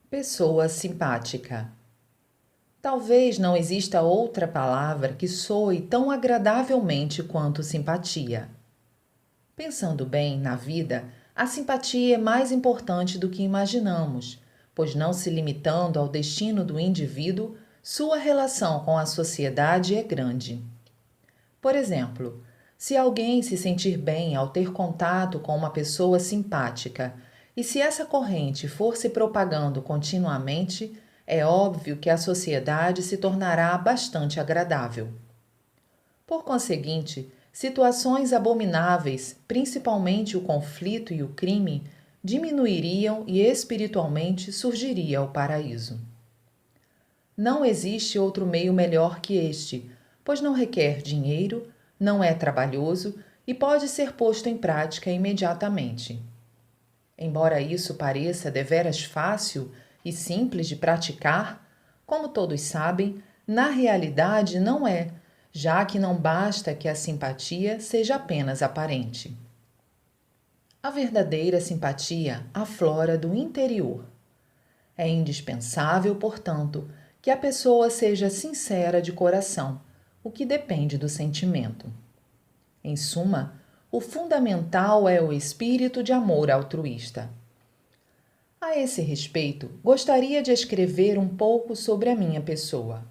Pessoa simpática. Talvez não exista outra palavra que soe tão agradavelmente quanto simpatia. Pensando bem na vida, a simpatia é mais importante do que imaginamos, pois não se limitando ao destino do indivíduo, sua relação com a sociedade é grande. Por exemplo, se alguém se sentir bem ao ter contato com uma pessoa simpática, e se essa corrente for se propagando continuamente, é óbvio que a sociedade se tornará bastante agradável. Por conseguinte, situações abomináveis, principalmente o conflito e o crime, diminuiriam e espiritualmente surgiria o paraíso. Não existe outro meio melhor que este, pois não requer dinheiro, não é trabalhoso e pode ser posto em prática imediatamente. Embora isso pareça deveras fácil e simples de praticar, como todos sabem, na realidade não é, já que não basta que a simpatia seja apenas aparente. A verdadeira simpatia aflora do interior. É indispensável, portanto, que a pessoa seja sincera de coração, o que depende do sentimento. Em suma, o fundamental é o espírito de amor altruísta. A esse respeito, gostaria de escrever um pouco sobre a minha pessoa.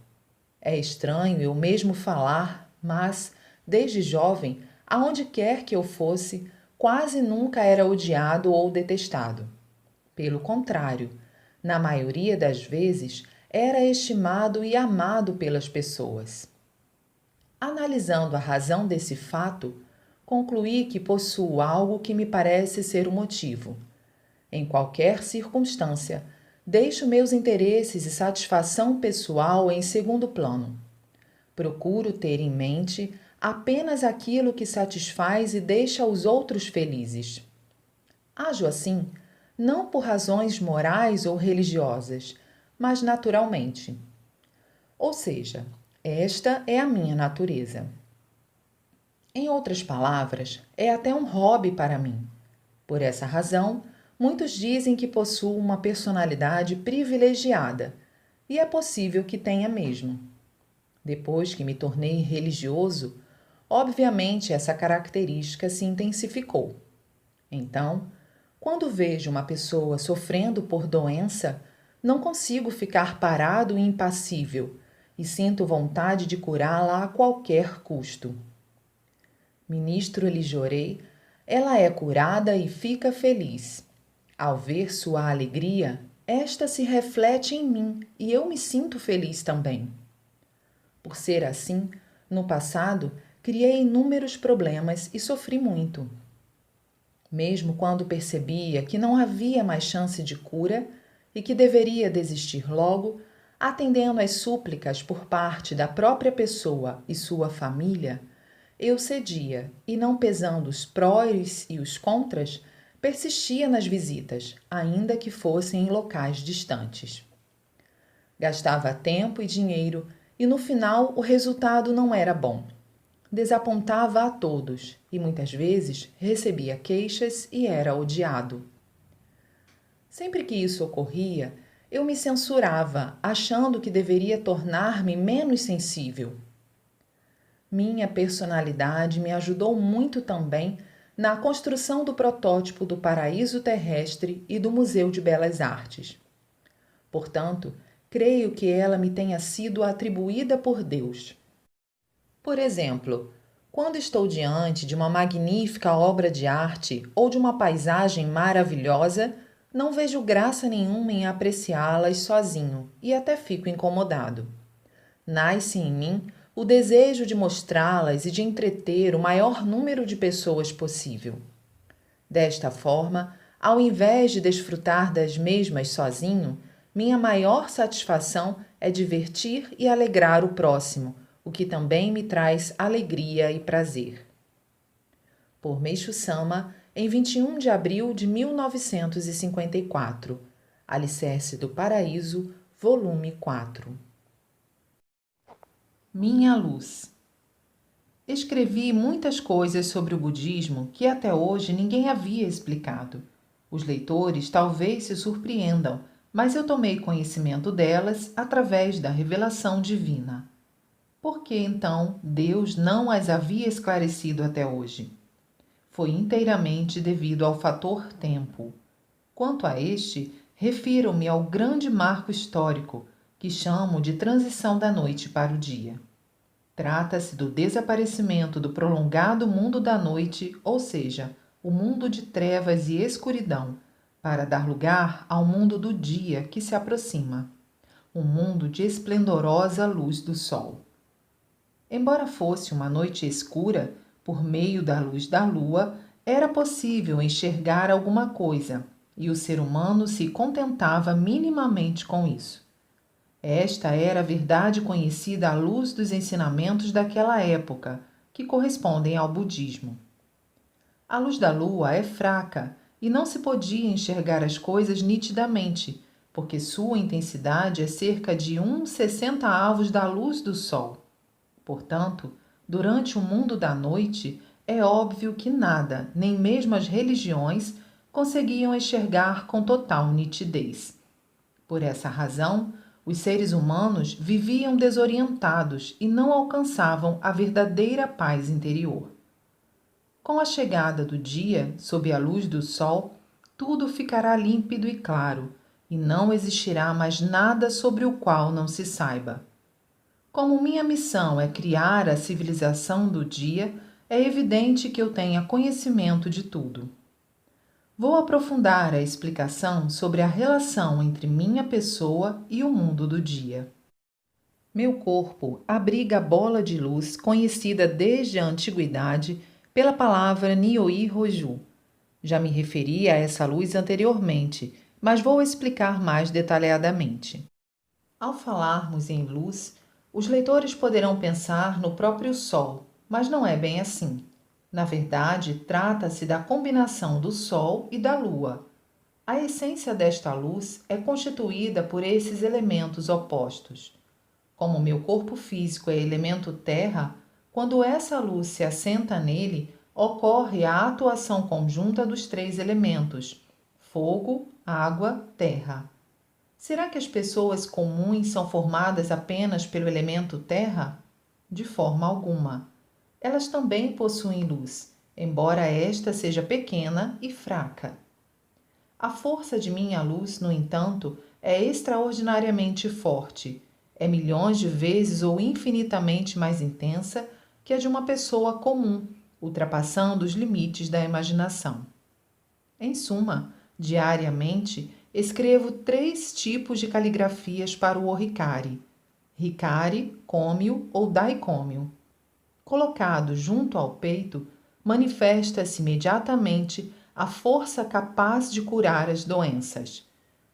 É estranho eu mesmo falar, mas, desde jovem, aonde quer que eu fosse, quase nunca era odiado ou detestado. Pelo contrário, na maioria das vezes, era estimado e amado pelas pessoas. Analisando a razão desse fato, concluí que possuo algo que me parece ser o motivo. Em qualquer circunstância, deixo meus interesses e satisfação pessoal em segundo plano. Procuro ter em mente apenas aquilo que satisfaz e deixa os outros felizes. Ajo assim, não por razões morais ou religiosas, mas naturalmente. Ou seja, esta é a minha natureza. Em outras palavras, é até um hobby para mim. Por essa razão, muitos dizem que possuo uma personalidade privilegiada, e é possível que tenha mesmo. Depois que me tornei religioso, obviamente essa característica se intensificou. Então, quando vejo uma pessoa sofrendo por doença, não consigo ficar parado e impassível e sinto vontade de curá-la a qualquer custo. Ministro-lhe Jorei, ela é curada e fica feliz. Ao ver sua alegria, esta se reflete em mim e eu me sinto feliz também. Por ser assim, no passado, criei inúmeros problemas e sofri muito. Mesmo quando percebia que não havia mais chance de cura e que deveria desistir logo, atendendo às súplicas por parte da própria pessoa e sua família, eu cedia e, não pesando os prós e os contras, persistia nas visitas, ainda que fossem em locais distantes. Gastava tempo e dinheiro e, no final, o resultado não era bom. Desapontava a todos e muitas vezes recebia queixas e era odiado. Sempre que isso ocorria, eu me censurava, achando que deveria tornar-me menos sensível. Minha personalidade me ajudou muito também na construção do protótipo do paraíso terrestre e do Museu de Belas Artes. Portanto, creio que ela me tenha sido atribuída por Deus. Por exemplo, quando estou diante de uma magnífica obra de arte ou de uma paisagem maravilhosa, não vejo graça nenhuma em apreciá-las sozinho e até fico incomodado. Nasce em mim o desejo de mostrá-las e de entreter o maior número de pessoas possível. Desta forma, ao invés de desfrutar das mesmas sozinho, minha maior satisfação é divertir e alegrar o próximo, o que também me traz alegria e prazer. Por Meishu Sama, em 21 de abril de 1954. Alicerce do Paraíso, volume 4. Minha luz. Escrevi muitas coisas sobre o budismo que até hoje ninguém havia explicado. Os leitores talvez se surpreendam, mas eu tomei conhecimento delas através da revelação divina. Por que, então, Deus não as havia esclarecido até hoje? Foi inteiramente devido ao fator tempo. Quanto a este, refiro-me ao grande marco histórico, que chamo de transição da noite para o dia. Trata-se do desaparecimento do prolongado mundo da noite, ou seja, o mundo de trevas e escuridão, para dar lugar ao mundo do dia que se aproxima, um mundo de esplendorosa luz do sol. Embora fosse uma noite escura, por meio da luz da lua, era possível enxergar alguma coisa, e o ser humano se contentava minimamente com isso. Esta era a verdade conhecida à luz dos ensinamentos daquela época, que correspondem ao budismo. A luz da lua é fraca e não se podia enxergar as coisas nitidamente, porque sua intensidade é cerca de 1/60 da luz do sol. Portanto, durante o mundo da noite, é óbvio que nada, nem mesmo as religiões, conseguiam enxergar com total nitidez. Por essa razão, os seres humanos viviam desorientados e não alcançavam a verdadeira paz interior. Com a chegada do dia, sob a luz do sol, tudo ficará límpido e claro, e não existirá mais nada sobre o qual não se saiba. Como minha missão é criar a civilização do dia, é evidente que eu tenha conhecimento de tudo. Vou aprofundar a explicação sobre a relação entre minha pessoa e o mundo do dia. Meu corpo abriga a bola de luz conhecida desde a antiguidade pela palavra Nyoi Roju. Já me referi a essa luz anteriormente, mas vou explicar mais detalhadamente. Ao falarmos em luz, os leitores poderão pensar no próprio Sol, mas não é bem assim. Na verdade, trata-se da combinação do Sol e da Lua. A essência desta luz é constituída por esses elementos opostos. Como meu corpo físico é elemento terra, quando essa luz se assenta nele, ocorre a atuação conjunta dos três elementos: fogo, água, terra. Será que as pessoas comuns são formadas apenas pelo elemento terra? De forma alguma. Elas também possuem luz, embora esta seja pequena e fraca. A força de minha luz, no entanto, é extraordinariamente forte. É milhões de vezes ou infinitamente mais intensa que a de uma pessoa comum, ultrapassando os limites da imaginação. Em suma, diariamente, escrevo 3 tipos de caligrafias para o oricari: hikari, kômio ou daikômio. Colocado junto ao peito, manifesta-se imediatamente a força capaz de curar as doenças.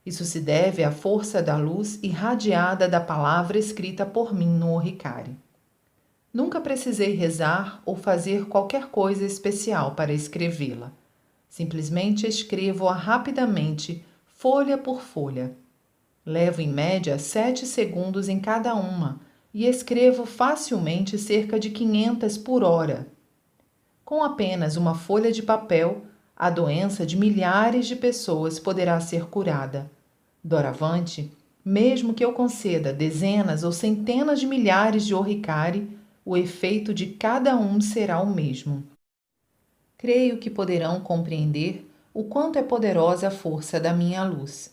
Isso se deve à força da luz irradiada da palavra escrita por mim no oricari. Nunca precisei rezar ou fazer qualquer coisa especial para escrevê-la. Simplesmente escrevo-a rapidamente, folha por folha. Levo em média 7 segundos em cada uma e escrevo facilmente cerca de 500 por hora. Com apenas uma folha de papel, a doença de milhares de pessoas poderá ser curada. Doravante, mesmo que eu conceda dezenas ou centenas de milhares de oricari, o efeito de cada um será o mesmo. Creio que poderão compreender o quanto é poderosa a força da minha luz.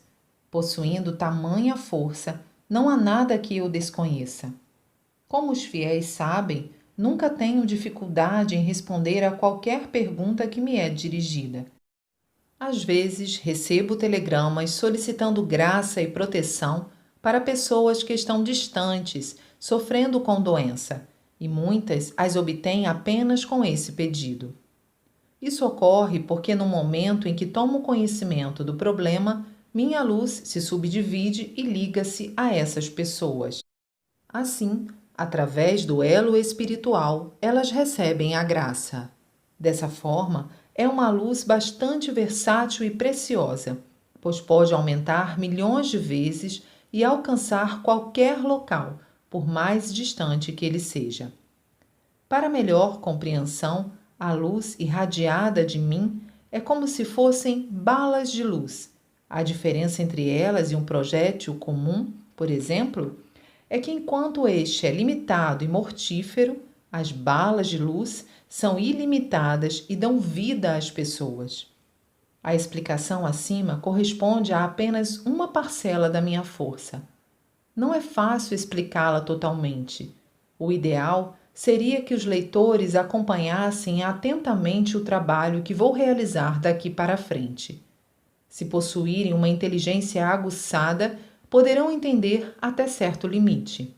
Possuindo tamanha força, não há nada que eu desconheça. Como os fiéis sabem, nunca tenho dificuldade em responder a qualquer pergunta que me é dirigida. Às vezes, recebo telegramas solicitando graça e proteção para pessoas que estão distantes, sofrendo com doença, e muitas as obtêm apenas com esse pedido. Isso ocorre porque no momento em que tomo conhecimento do problema, minha luz se subdivide e liga-se a essas pessoas. Assim, através do elo espiritual, elas recebem a graça. Dessa forma, é uma luz bastante versátil e preciosa, pois pode aumentar milhões de vezes e alcançar qualquer local, por mais distante que ele seja. Para melhor compreensão, a luz irradiada de mim é como se fossem balas de luz. A diferença entre elas e um projétil comum, por exemplo, é que enquanto este é limitado e mortífero, as balas de luz são ilimitadas e dão vida às pessoas. A explicação acima corresponde a apenas uma parcela da minha força. Não é fácil explicá-la totalmente. O ideal seria que os leitores acompanhassem atentamente o trabalho que vou realizar daqui para frente. Se possuírem uma inteligência aguçada, poderão entender até certo limite.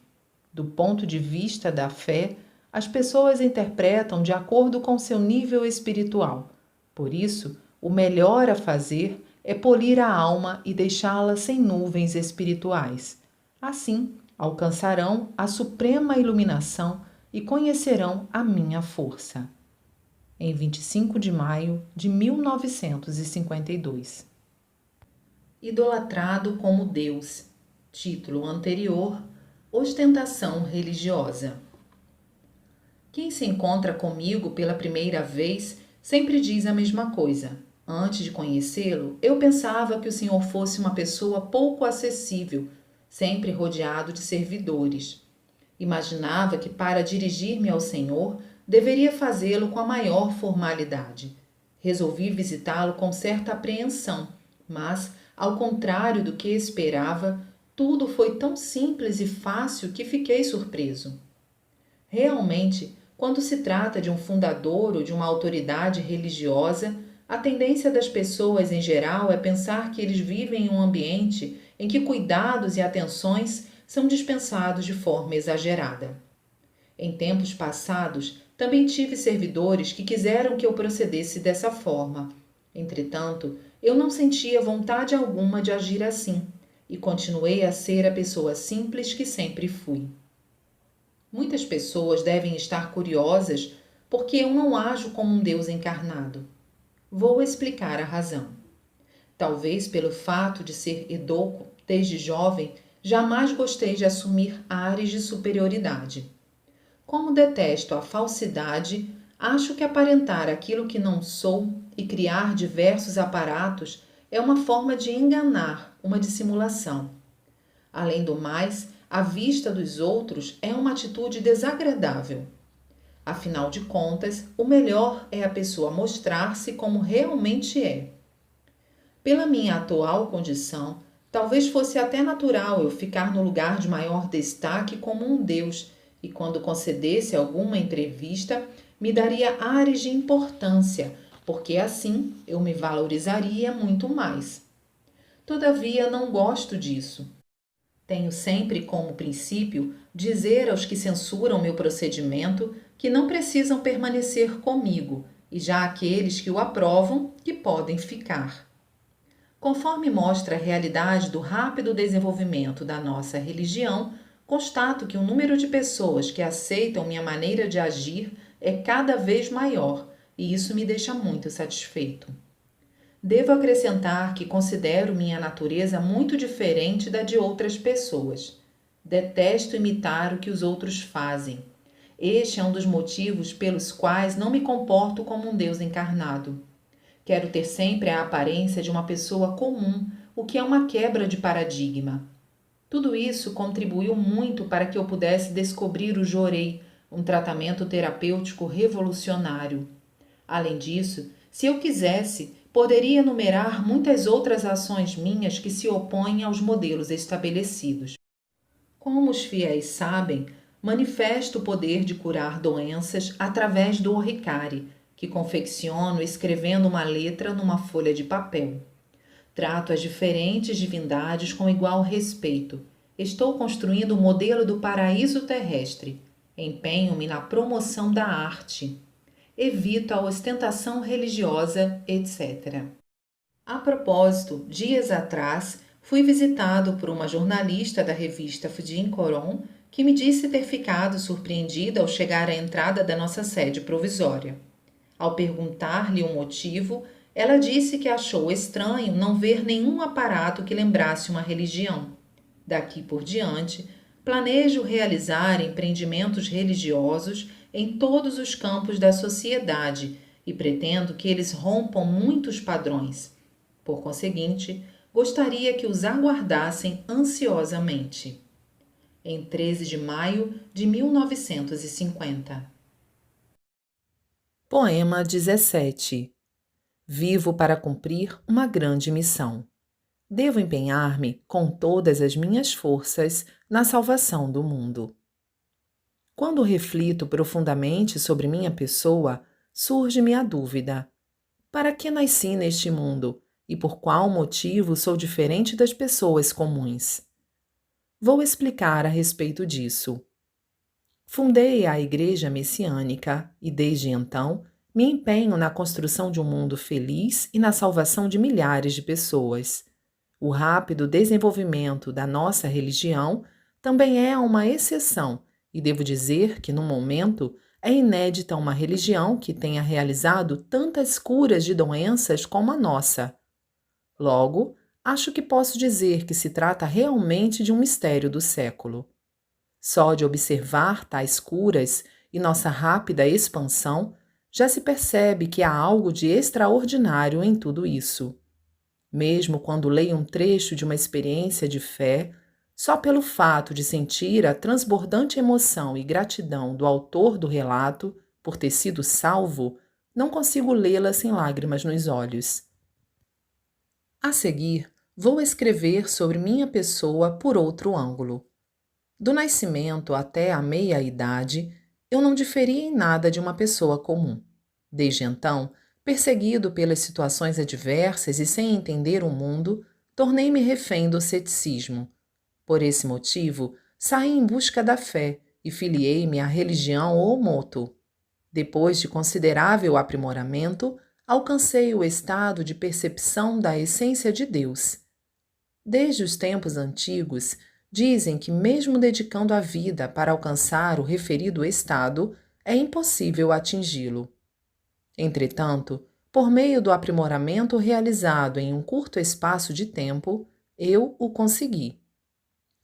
Do ponto de vista da fé, as pessoas interpretam de acordo com seu nível espiritual. Por isso, o melhor a fazer é polir a alma e deixá-la sem nuvens espirituais. Assim, alcançarão a suprema iluminação e conhecerão a minha força. Em 25 de maio de 1952. Idolatrado como Deus. Título anterior: Ostentação religiosa. Quem se encontra comigo pela primeira vez sempre diz a mesma coisa. Antes de conhecê-lo, eu pensava que o senhor fosse uma pessoa pouco acessível, sempre rodeado de servidores. Imaginava que para dirigir-me ao senhor, deveria fazê-lo com a maior formalidade. Resolvi visitá-lo com certa apreensão, mas, ao contrário do que esperava, tudo foi tão simples e fácil que fiquei surpreso. Realmente, quando se trata de um fundador ou de uma autoridade religiosa, a tendência das pessoas em geral é pensar que eles vivem em um ambiente em que cuidados e atenções são dispensados de forma exagerada. Em tempos passados, também tive servidores que quiseram que eu procedesse dessa forma. Entretanto, eu não sentia vontade alguma de agir assim e continuei a ser a pessoa simples que sempre fui. Muitas pessoas devem estar curiosas porque eu não ajo como um Deus encarnado. Vou explicar a razão. Talvez pelo fato de ser edôco desde jovem, jamais gostei de assumir ares de superioridade. Como detesto a falsidade, acho que aparentar aquilo que não sou e criar diversos aparatos é uma forma de enganar, uma dissimulação. Além do mais, à vista dos outros é uma atitude desagradável. Afinal de contas, o melhor é a pessoa mostrar-se como realmente é. Pela minha atual condição, talvez fosse até natural eu ficar no lugar de maior destaque como um deus e quando concedesse alguma entrevista, me daria ares de importância, porque assim eu me valorizaria muito mais. Todavia, não gosto disso. Tenho sempre como princípio dizer aos que censuram meu procedimento que não precisam permanecer comigo, e já aqueles que o aprovam que podem ficar. Conforme mostra a realidade do rápido desenvolvimento da nossa religião, constato que o número de pessoas que aceitam minha maneira de agir é cada vez maior, e isso me deixa muito satisfeito. Devo acrescentar que considero minha natureza muito diferente da de outras pessoas. Detesto imitar o que os outros fazem. Este é um dos motivos pelos quais não me comporto como um Deus encarnado. Quero ter sempre a aparência de uma pessoa comum, o que é uma quebra de paradigma. Tudo isso contribuiu muito para que eu pudesse descobrir o Jorei, um tratamento terapêutico revolucionário. Além disso, se eu quisesse, poderia enumerar muitas outras ações minhas que se opõem aos modelos estabelecidos. Como os fiéis sabem, manifesto o poder de curar doenças através do oricari, que confecciono escrevendo uma letra numa folha de papel. Trato as diferentes divindades com igual respeito. Estou construindo o modelo do paraíso terrestre. Empenho-me na promoção da arte. Evito a ostentação religiosa, etc. A propósito, dias atrás, fui visitado por uma jornalista da revista Fudin Koron que me disse ter ficado surpreendida ao chegar à entrada da nossa sede provisória. Ao perguntar-lhe o motivo, ela disse que achou estranho não ver nenhum aparato que lembrasse uma religião. Daqui por diante, planejo realizar empreendimentos religiosos em todos os campos da sociedade e pretendo que eles rompam muitos padrões. Por conseguinte, gostaria que os aguardassem ansiosamente. Em 13 de maio de 1950. Poema 17. Vivo para cumprir uma grande missão. Devo empenhar-me com todas as minhas forças na salvação do mundo. Quando reflito profundamente sobre minha pessoa, surge-me a dúvida: para que nasci neste mundo e por qual motivo sou diferente das pessoas comuns? Vou explicar a respeito disso. Fundei a Igreja Messiânica e, desde então, me empenho na construção de um mundo feliz e na salvação de milhares de pessoas. O rápido desenvolvimento da nossa religião também é uma exceção, e devo dizer que, no momento, é inédita uma religião que tenha realizado tantas curas de doenças como a nossa. Logo, acho que posso dizer que se trata realmente de um mistério do século. Só de observar tais curas e nossa rápida expansão, já se percebe que há algo de extraordinário em tudo isso. Mesmo quando leio um trecho de uma experiência de fé, só pelo fato de sentir a transbordante emoção e gratidão do autor do relato por ter sido salvo, não consigo lê-la sem lágrimas nos olhos. A seguir, vou escrever sobre minha pessoa por outro ângulo. Do nascimento até a meia-idade, eu não diferia em nada de uma pessoa comum. Desde então, perseguido pelas situações adversas e sem entender o mundo, tornei-me refém do ceticismo. Por esse motivo, saí em busca da fé e filiei-me à religião Omoto. Depois de considerável aprimoramento, alcancei o estado de percepção da essência de Deus. Desde os tempos antigos, dizem que, mesmo dedicando a vida para alcançar o referido estado, é impossível atingi-lo. Entretanto, por meio do aprimoramento realizado em um curto espaço de tempo, eu o consegui.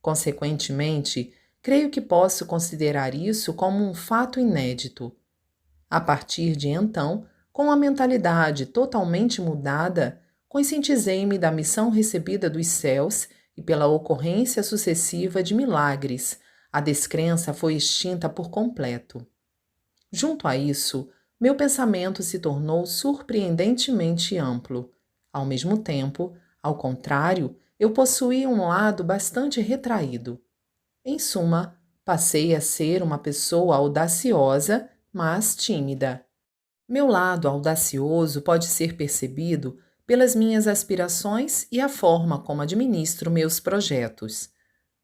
Consequentemente, creio que posso considerar isso como um fato inédito. A partir de então, com a mentalidade totalmente mudada, conscientizei-me da missão recebida dos céus e pela ocorrência sucessiva de milagres, a descrença foi extinta por completo. Junto a isso, meu pensamento se tornou surpreendentemente amplo. Ao mesmo tempo, ao contrário, eu possuía um lado bastante retraído. Em suma, passei a ser uma pessoa audaciosa, mas tímida. Meu lado audacioso pode ser percebido pelas minhas aspirações e a forma como administro meus projetos.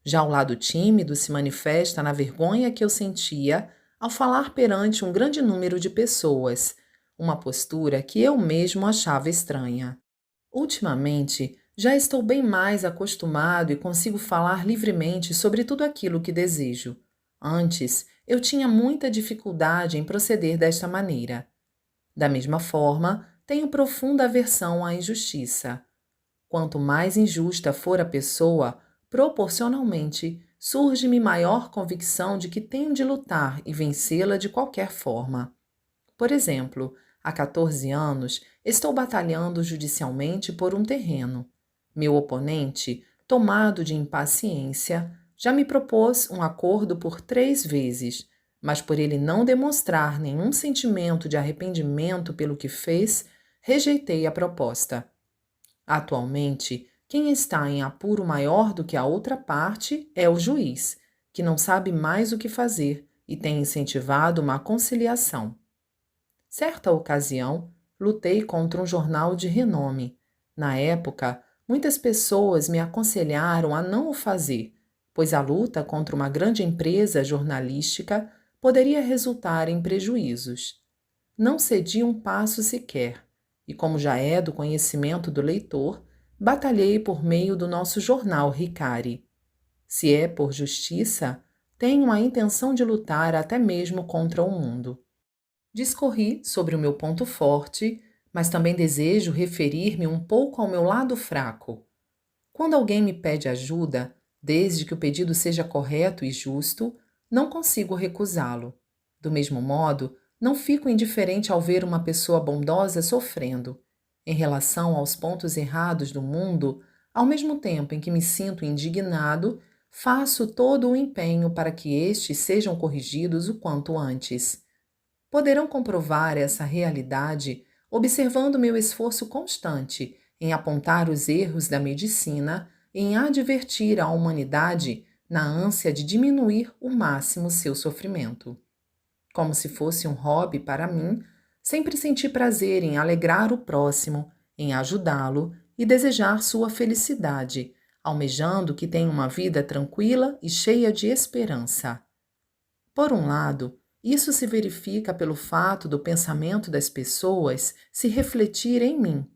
Já o lado tímido se manifesta na vergonha que eu sentia ao falar perante um grande número de pessoas, uma postura que eu mesmo achava estranha. Ultimamente, já estou bem mais acostumado e consigo falar livremente sobre tudo aquilo que desejo. Antes, eu tinha muita dificuldade em proceder desta maneira. Da mesma forma, tenho profunda aversão à injustiça. Quanto mais injusta for a pessoa, proporcionalmente, surge-me maior convicção de que tenho de lutar e vencê-la de qualquer forma. Por exemplo, há 14 anos, estou batalhando judicialmente por um terreno. Meu oponente, tomado de impaciência, já me propôs um acordo por 3 vezes, mas por ele não demonstrar nenhum sentimento de arrependimento pelo que fez, rejeitei a proposta. Atualmente, quem está em apuro maior do que a outra parte é o juiz, que não sabe mais o que fazer e tem incentivado uma conciliação. Certa ocasião, lutei contra um jornal de renome. Na época, muitas pessoas me aconselharam a não o fazer, pois a luta contra uma grande empresa jornalística poderia resultar em prejuízos. Não cedi um passo sequer, e como já é do conhecimento do leitor, batalhei por meio do nosso jornal Ricari. Se é por justiça, tenho a intenção de lutar até mesmo contra o mundo. Discorri sobre o meu ponto forte, mas também desejo referir-me um pouco ao meu lado fraco. Quando alguém me pede ajuda, desde que o pedido seja correto e justo, não consigo recusá-lo. Do mesmo modo, não fico indiferente ao ver uma pessoa bondosa sofrendo. Em relação aos pontos errados do mundo, Ao mesmo tempo em que me sinto indignado, faço todo o empenho para que estes sejam corrigidos o quanto antes. Poderão comprovar essa realidade observando meu esforço constante em apontar os erros da medicina e em advertir a humanidade na ânsia de diminuir o máximo seu sofrimento. Como se fosse um hobby para mim, sempre senti prazer em alegrar o próximo, em ajudá-lo e desejar sua felicidade, almejando que tenha uma vida tranquila e cheia de esperança. Por um lado, isso se verifica pelo fato do pensamento das pessoas se refletir em mim.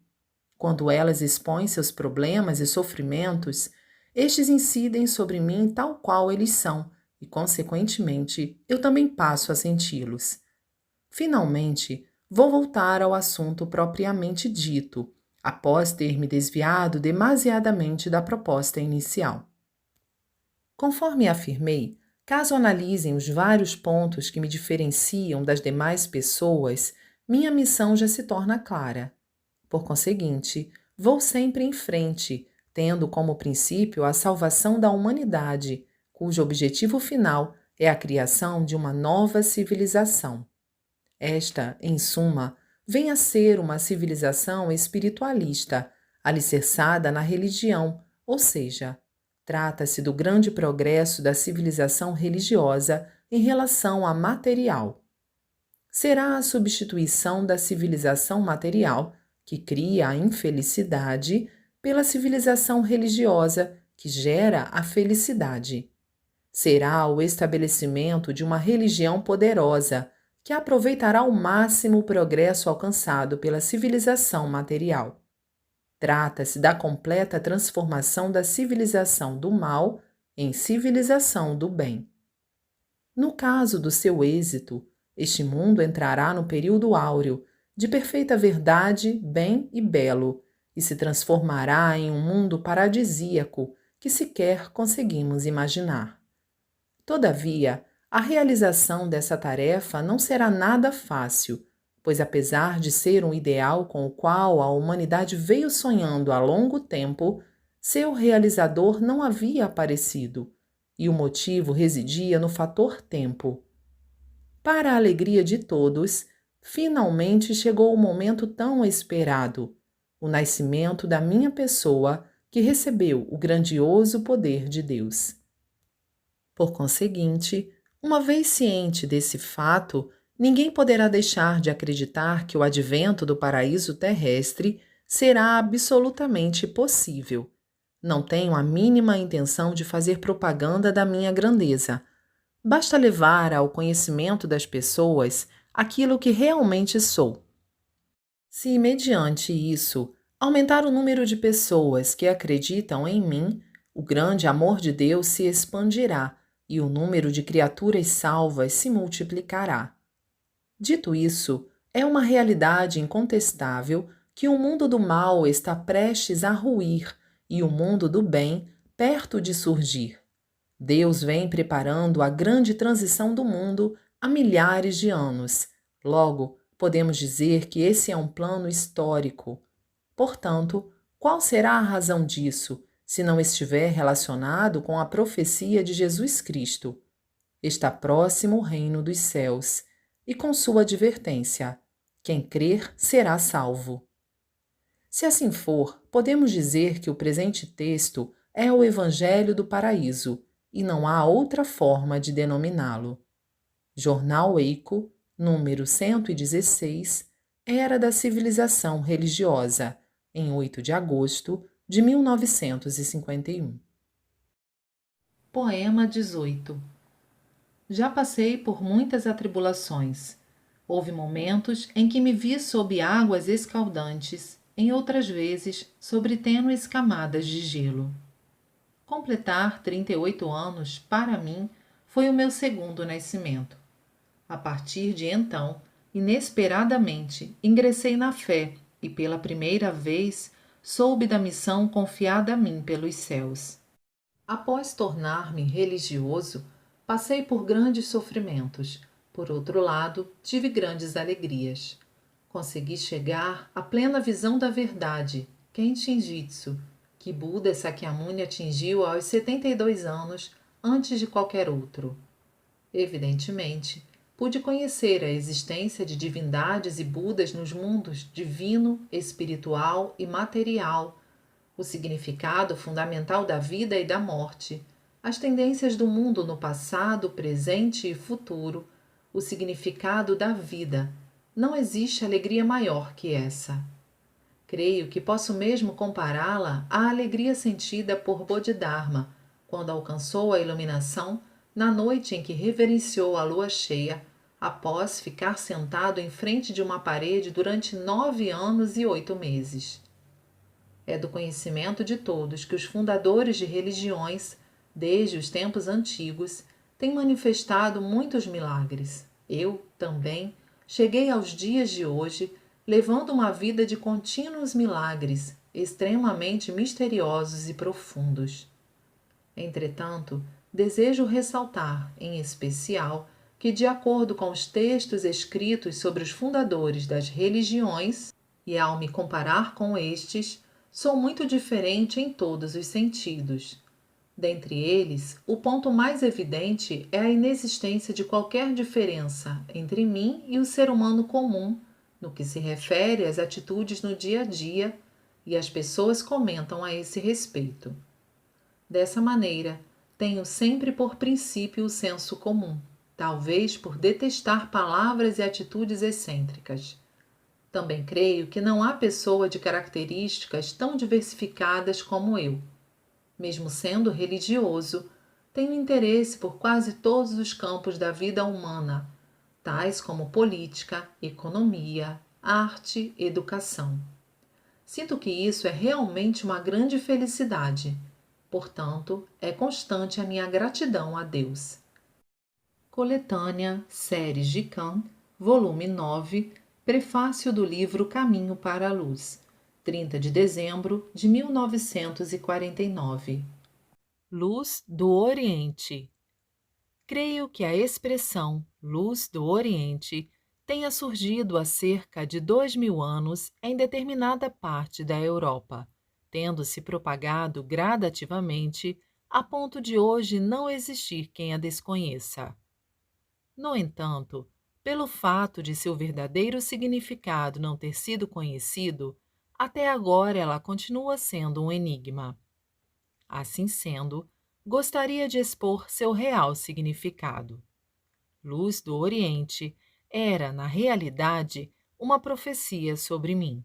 Quando elas expõem seus problemas e sofrimentos, estes incidem sobre mim tal qual eles são, e, consequentemente, eu também passo a senti-los. Finalmente, vou voltar ao assunto propriamente dito, após ter me desviado demasiadamente da proposta inicial. Conforme afirmei, caso analisem os vários pontos que me diferenciam das demais pessoas, minha missão já se torna clara. Por conseguinte, vou sempre em frente, tendo como princípio a salvação da humanidade, cujo objetivo final é a criação de uma nova civilização. Esta, em suma, vem a ser uma civilização espiritualista, alicerçada na religião, ou seja, trata-se do grande progresso da civilização religiosa em relação à material. Será a substituição da civilização material, que cria a infelicidade, pela civilização religiosa, que gera a felicidade. Será o estabelecimento de uma religião poderosa, que aproveitará ao máximo o progresso alcançado pela civilização material. Trata-se da completa transformação da civilização do mal em civilização do bem. No caso do seu êxito, este mundo entrará no período áureo, de perfeita verdade, bem e belo, e se transformará em um mundo paradisíaco que sequer conseguimos imaginar. Todavia, a realização dessa tarefa não será nada fácil, pois apesar de ser um ideal com o qual a humanidade veio sonhando há longo tempo, seu realizador não havia aparecido, e o motivo residia no fator tempo. Para a alegria de todos, finalmente chegou o momento tão esperado, o nascimento da minha pessoa, que recebeu o grandioso poder de Deus. Por conseguinte, uma vez ciente desse fato, ninguém poderá deixar de acreditar que o advento do paraíso terrestre será absolutamente possível. Não tenho a mínima intenção de fazer propaganda da minha grandeza. Basta levar ao conhecimento das pessoas aquilo que realmente sou. Se, mediante isso, aumentar o número de pessoas que acreditam em mim, o grande amor de Deus se expandirá e o número de criaturas salvas se multiplicará. Dito isso, é uma realidade incontestável que o mundo do mal está prestes a ruir e o mundo do bem perto de surgir. Deus vem preparando a grande transição do mundo há milhares de anos. Logo, podemos dizer que esse é um plano histórico. Portanto, qual será a razão disso, se não estiver relacionado com a profecia de Jesus Cristo? Está próximo o reino dos céus, e com sua advertência: quem crer será salvo. Se assim for, podemos dizer que o presente texto é o Evangelho do Paraíso, e não há outra forma de denominá-lo. Jornal Eico, número 116, Era da Civilização Religiosa, em 8 de agosto de 1951. Poema 18. Já passei por muitas atribulações. Houve momentos em que me vi sob águas escaldantes, em outras vezes sobre tênues camadas de gelo. Completar 38 anos, para mim, foi o meu segundo nascimento. A partir de então, inesperadamente, ingressei na fé e, pela primeira vez, soube da missão confiada a mim pelos céus. Após tornar-me religioso, passei por grandes sofrimentos. Por outro lado, tive grandes alegrias. Consegui chegar à plena visão da verdade, Kenshin Jitsu, que Buda Sakyamuni atingiu aos 72 anos antes de qualquer outro. Evidentemente, pude conhecer a existência de divindades e Budas nos mundos divino, espiritual e material, o significado fundamental da vida e da morte, as tendências do mundo no passado, presente e futuro, o significado da vida. Não existe alegria maior que essa. Creio que posso mesmo compará-la à alegria sentida por Bodhidharma quando alcançou a iluminação na noite em que reverenciou a lua cheia, após ficar sentado em frente de uma parede durante 9 anos e 8 meses. É do conhecimento de todos que os fundadores de religiões, desde os tempos antigos, têm manifestado muitos milagres. Eu, também, cheguei aos dias de hoje levando uma vida de contínuos milagres, extremamente misteriosos e profundos. Entretanto, desejo ressaltar, em especial, que, de acordo com os textos escritos sobre os fundadores das religiões, e ao me comparar com estes, sou muito diferente em todos os sentidos. Dentre eles, o ponto mais evidente é a inexistência de qualquer diferença entre mim e o ser humano comum, no que se refere às atitudes no dia a dia, e as pessoas comentam a esse respeito. Dessa maneira, tenho sempre por princípio o senso comum, talvez por detestar palavras e atitudes excêntricas. Também creio que não há pessoa de características tão diversificadas como eu. Mesmo sendo religioso, tenho interesse por quase todos os campos da vida humana, tais como política, economia, arte, educação. Sinto que isso é realmente uma grande felicidade. Portanto, é constante a minha gratidão a Deus. Coletânea Séries de Khan, volume 9, prefácio do livro Caminho para a Luz, 30 de dezembro de 1949. Luz do Oriente. Creio que a expressão Luz do Oriente tenha surgido há cerca de 2000 anos em determinada parte da Europa, tendo se propagado gradativamente a ponto de hoje não existir quem a desconheça. No entanto, pelo fato de seu verdadeiro significado não ter sido conhecido, até agora ela continua sendo um enigma. Assim sendo, gostaria de expor seu real significado. Luz do Oriente era, na realidade, uma profecia sobre mim.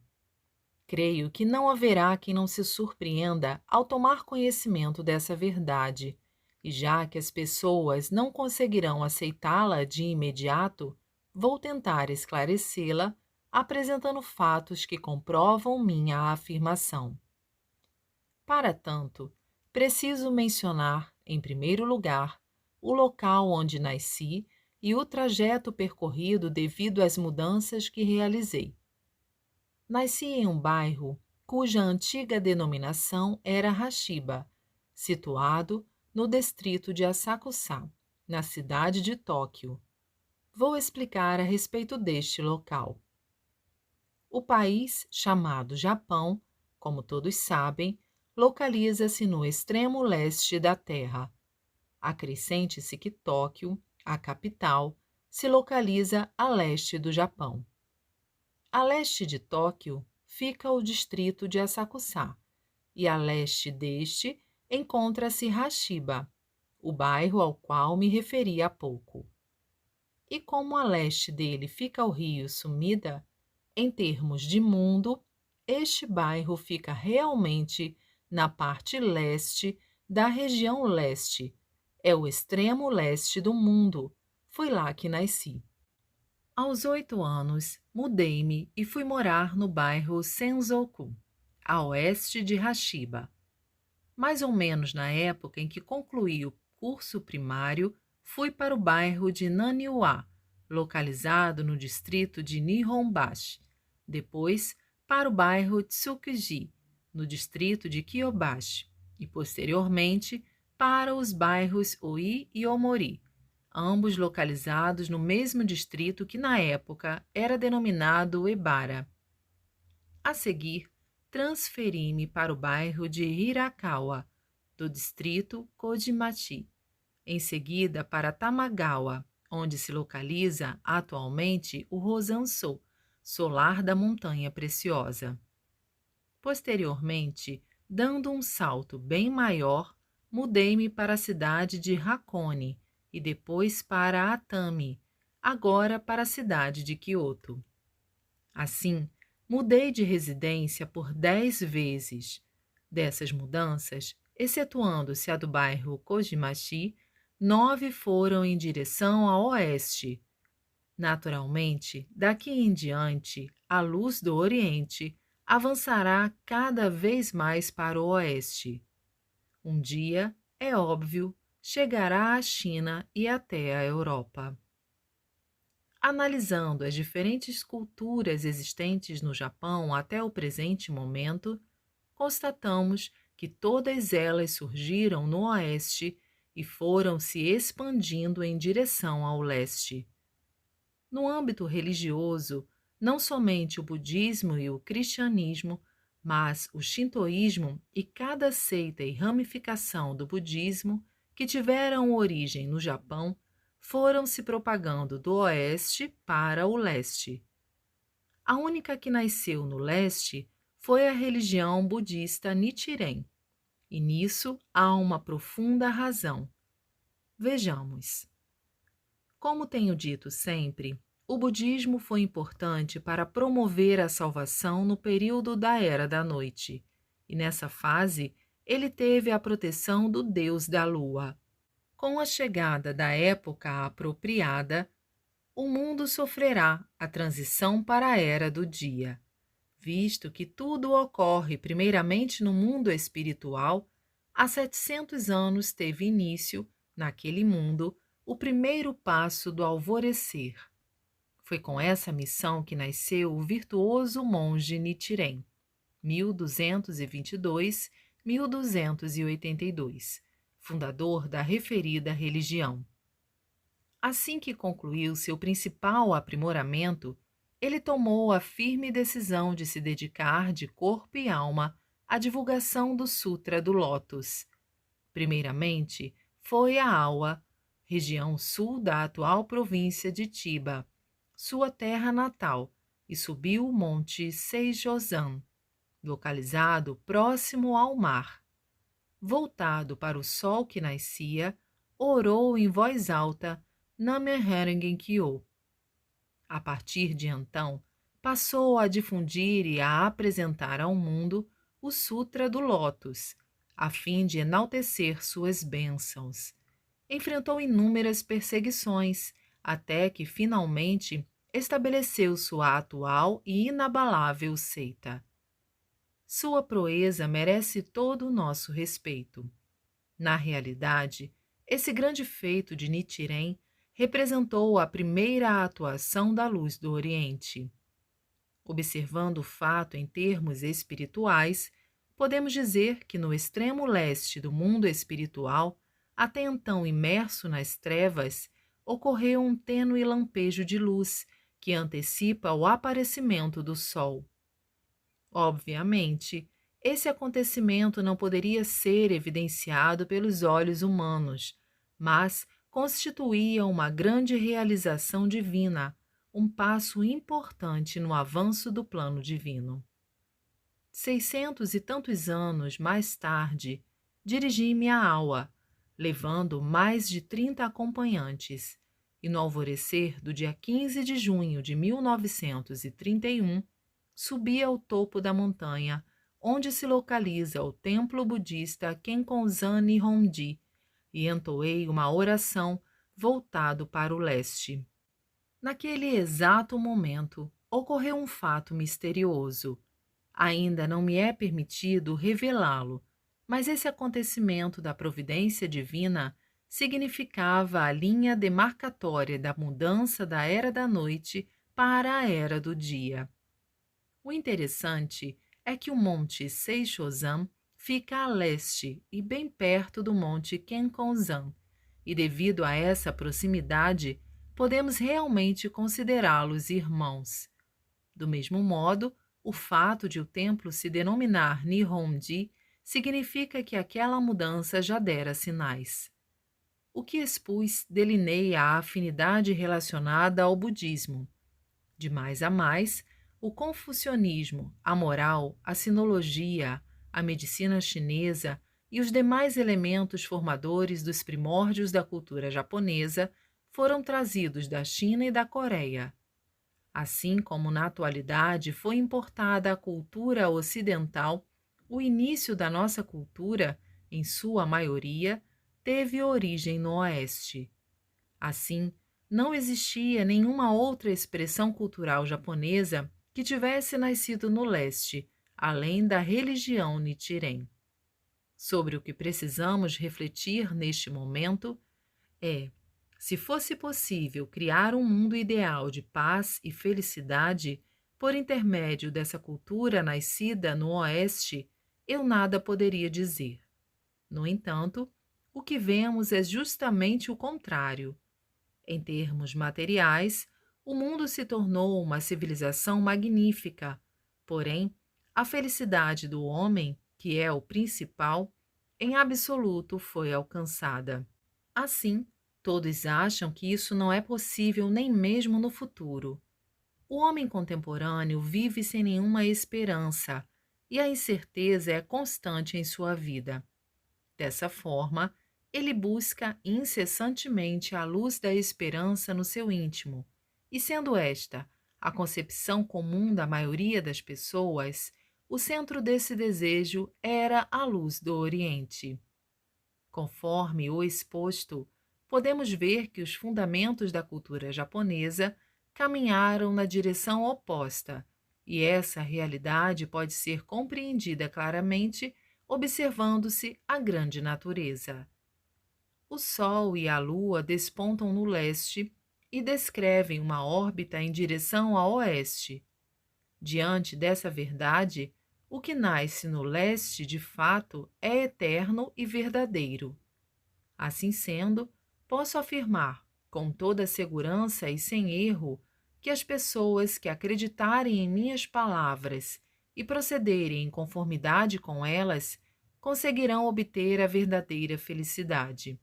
Creio que não haverá quem não se surpreenda ao tomar conhecimento dessa verdade, e já que as pessoas não conseguirão aceitá-la de imediato, vou tentar esclarecê-la, apresentando fatos que comprovam minha afirmação. Para tanto, preciso mencionar, em primeiro lugar, o local onde nasci e o trajeto percorrido devido às mudanças que realizei. Nasci em um bairro cuja antiga denominação era Hashiba, situado no distrito de Asakusa, na cidade de Tóquio. Vou explicar a respeito deste local. O país, chamado Japão, como todos sabem, localiza-se no extremo leste da Terra. Acrescente-se que Tóquio, a capital, se localiza a leste do Japão. A leste de Tóquio fica o distrito de Asakusa, e a leste deste encontra-se Hashiba, o bairro ao qual me referi há pouco. E como a leste dele fica o rio Sumida, em termos de mundo, este bairro fica realmente na parte leste da região leste. É o extremo leste do mundo. Foi lá que nasci. Aos 8 anos, mudei-me e fui morar no bairro Senzoku, a oeste de Hashiba. Mais ou menos na época em que concluí o curso primário, fui para o bairro de Naniwa, localizado no distrito de Nihonbashi. Depois, para o bairro Tsukuji, no distrito de Kyobashi. E, posteriormente, para os bairros Oi e Omori, ambos localizados no mesmo distrito que na época era denominado Ebara. A seguir, transferi-me para o bairro de Hirakawa, do distrito Kojimachi, em seguida para Tamagawa, onde se localiza atualmente o Rosançou, solar da Montanha Preciosa. Posteriormente, dando um salto bem maior, mudei-me para a cidade de Hakone e depois para Atami, agora para a cidade de Kyoto. Assim, mudei de residência por 10 vezes. Dessas mudanças, excetuando-se a do bairro Kojimachi, 9 foram em direção a oeste. Naturalmente, daqui em diante, a luz do Oriente avançará cada vez mais para o oeste. Um dia, é óbvio, chegará à China e até à Europa. Analisando as diferentes culturas existentes no Japão até o presente momento, constatamos que todas elas surgiram no oeste e foram se expandindo em direção ao leste. No âmbito religioso, não somente o budismo e o cristianismo, mas o shintoísmo e cada seita e ramificação do budismo que tiveram origem no Japão foram se propagando do oeste para o leste. A única que nasceu no leste foi a religião budista Nichiren, e nisso há uma profunda razão. Vejamos. Como tenho dito sempre, o budismo foi importante para promover a salvação no período da Era da Noite, e nessa fase ele teve a proteção do deus da lua. Com a chegada da época apropriada, o mundo sofrerá a transição para a Era do Dia. Visto que tudo ocorre primeiramente no mundo espiritual, há 700 anos teve início, naquele mundo, o primeiro passo do alvorecer. Foi com essa missão que nasceu o virtuoso monge Nichiren, 1222-1282, fundador da referida religião. Assim que concluiu seu principal aprimoramento, ele tomou a firme decisão de se dedicar de corpo e alma à divulgação do Sutra do Lótus. Primeiramente, foi a Awa, região sul da atual província de Chiba, sua terra natal, e subiu o monte Seijozan, localizado próximo ao mar. Voltado para o sol que nascia, orou em voz alta Nameh Kyo. A partir de então, passou a difundir e a apresentar ao mundo o Sutra do Lótus, a fim de enaltecer suas bênçãos. Enfrentou inúmeras perseguições, até que finalmente estabeleceu sua atual e inabalável seita. Sua proeza merece todo o nosso respeito. Na realidade, esse grande feito de Nichiren representou a primeira atuação da luz do Oriente. Observando o fato em termos espirituais, podemos dizer que no extremo leste do mundo espiritual, até então imerso nas trevas, ocorreu um tênue lampejo de luz que antecipa o aparecimento do sol. Obviamente, esse acontecimento não poderia ser evidenciado pelos olhos humanos, mas constituía uma grande realização divina, um passo importante no avanço do plano divino. 600 e tantos anos mais tarde, dirigi-me a Awa, levando mais de 30 acompanhantes, e no alvorecer do dia 15 de junho de 1931, subi ao topo da montanha, onde se localiza o templo budista Kenkonzan Nihonji, e entoei uma oração voltado para o leste. Naquele exato momento, ocorreu um fato misterioso. Ainda não me é permitido revelá-lo, mas esse acontecimento da providência divina significava a linha demarcatória da mudança da Era da Noite para a Era do Dia. O interessante é que o Monte Seishozan fica a leste e bem perto do Monte Kenkonzan, e devido a essa proximidade, podemos realmente considerá-los irmãos. Do mesmo modo, O fato de o templo se denominar Nihonji significa que aquela mudança já dera sinais. O que expus delineia a afinidade relacionada ao budismo. De mais a mais, o confucionismo, a moral, a sinologia, a medicina chinesa e os demais elementos formadores dos primórdios da cultura japonesa foram trazidos da China e da Coreia. Assim como na atualidade foi importada a cultura ocidental, o início da nossa cultura, em sua maioria, teve origem no Oeste. Assim, não existia nenhuma outra expressão cultural japonesa que tivesse nascido no leste, além da religião Nichiren. Sobre o que precisamos refletir neste momento é: se fosse possível criar um mundo ideal de paz e felicidade por intermédio dessa cultura nascida no Oeste, eu nada poderia dizer. No entanto, o que vemos é justamente o contrário. Em termos materiais, o mundo se tornou uma civilização magnífica, porém, a felicidade do homem, que é o principal, em absoluto foi alcançada. Assim, todos acham que isso não é possível nem mesmo no futuro. O homem contemporâneo vive sem nenhuma esperança e a incerteza é constante em sua vida. Dessa forma, ele busca incessantemente a luz da esperança no seu íntimo, e sendo esta a concepção comum da maioria das pessoas, o centro desse desejo era a luz do Oriente. Conforme o exposto, podemos ver que os fundamentos da cultura japonesa caminharam na direção oposta, e essa realidade pode ser compreendida claramente observando-se a grande natureza. O Sol e a Lua despontam no leste e descrevem uma órbita em direção a oeste. Diante dessa verdade, o que nasce no leste, de fato, é eterno e verdadeiro. Assim sendo, posso afirmar, com toda segurança e sem erro, que as pessoas que acreditarem em minhas palavras e procederem em conformidade com elas, conseguirão obter a verdadeira felicidade.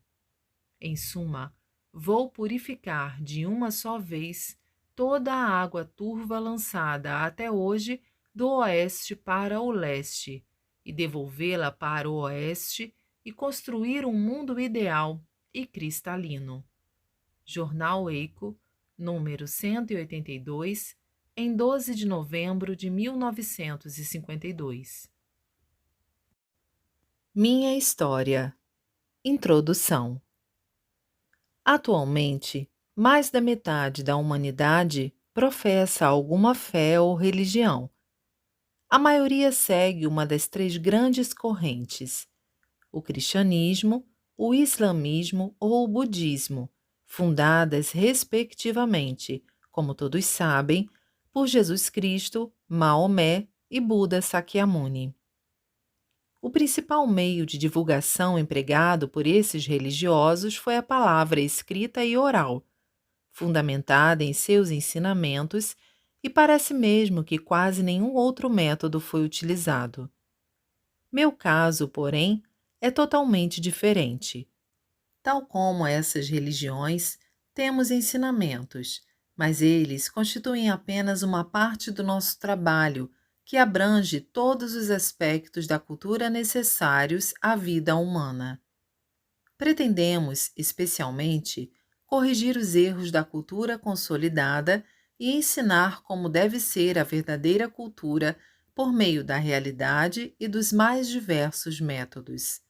Em suma, vou purificar de uma só vez toda a água turva lançada até hoje do oeste para o leste, e devolvê-la para o oeste e construir um mundo ideal e cristalino. Jornal Eiko, número 182, em 12 de novembro de 1952. Minha história. Introdução. Atualmente, mais da metade da humanidade professa alguma fé ou religião. A maioria segue uma das três grandes correntes: o cristianismo, o islamismo ou o budismo, fundadas respectivamente, como todos sabem, por Jesus Cristo, Maomé e Buda Sakyamuni. O principal meio de divulgação empregado por esses religiosos foi a palavra escrita e oral, fundamentada em seus ensinamentos, e parece mesmo que quase nenhum outro método foi utilizado. Meu caso, porém, é totalmente diferente. Tal como essas religiões, temos ensinamentos, mas eles constituem apenas uma parte do nosso trabalho, que abrange todos os aspectos da cultura necessários à vida humana. Pretendemos, especialmente, corrigir os erros da cultura consolidada e ensinar como deve ser a verdadeira cultura por meio da realidade e dos mais diversos métodos.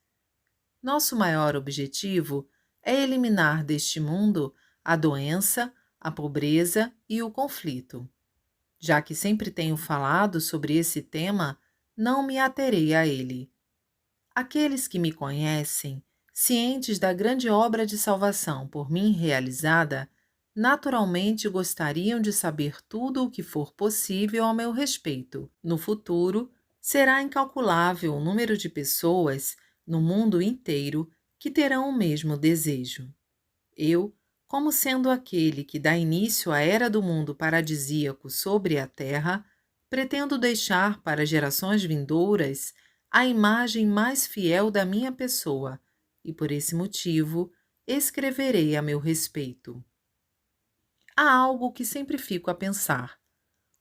Nosso maior objetivo é eliminar deste mundo a doença, a pobreza e o conflito. Já que sempre tenho falado sobre esse tema, não me aterei a ele. Aqueles que me conhecem, cientes da grande obra de salvação por mim realizada, naturalmente gostariam de saber tudo o que for possível ao meu respeito. No futuro, será incalculável o número de pessoas no mundo inteiro que terão o mesmo desejo. Eu, como sendo aquele que dá início à era do mundo paradisíaco sobre a terra, pretendo deixar para gerações vindouras a imagem mais fiel da minha pessoa e, por esse motivo, escreverei a meu respeito. Há algo que sempre fico a pensar: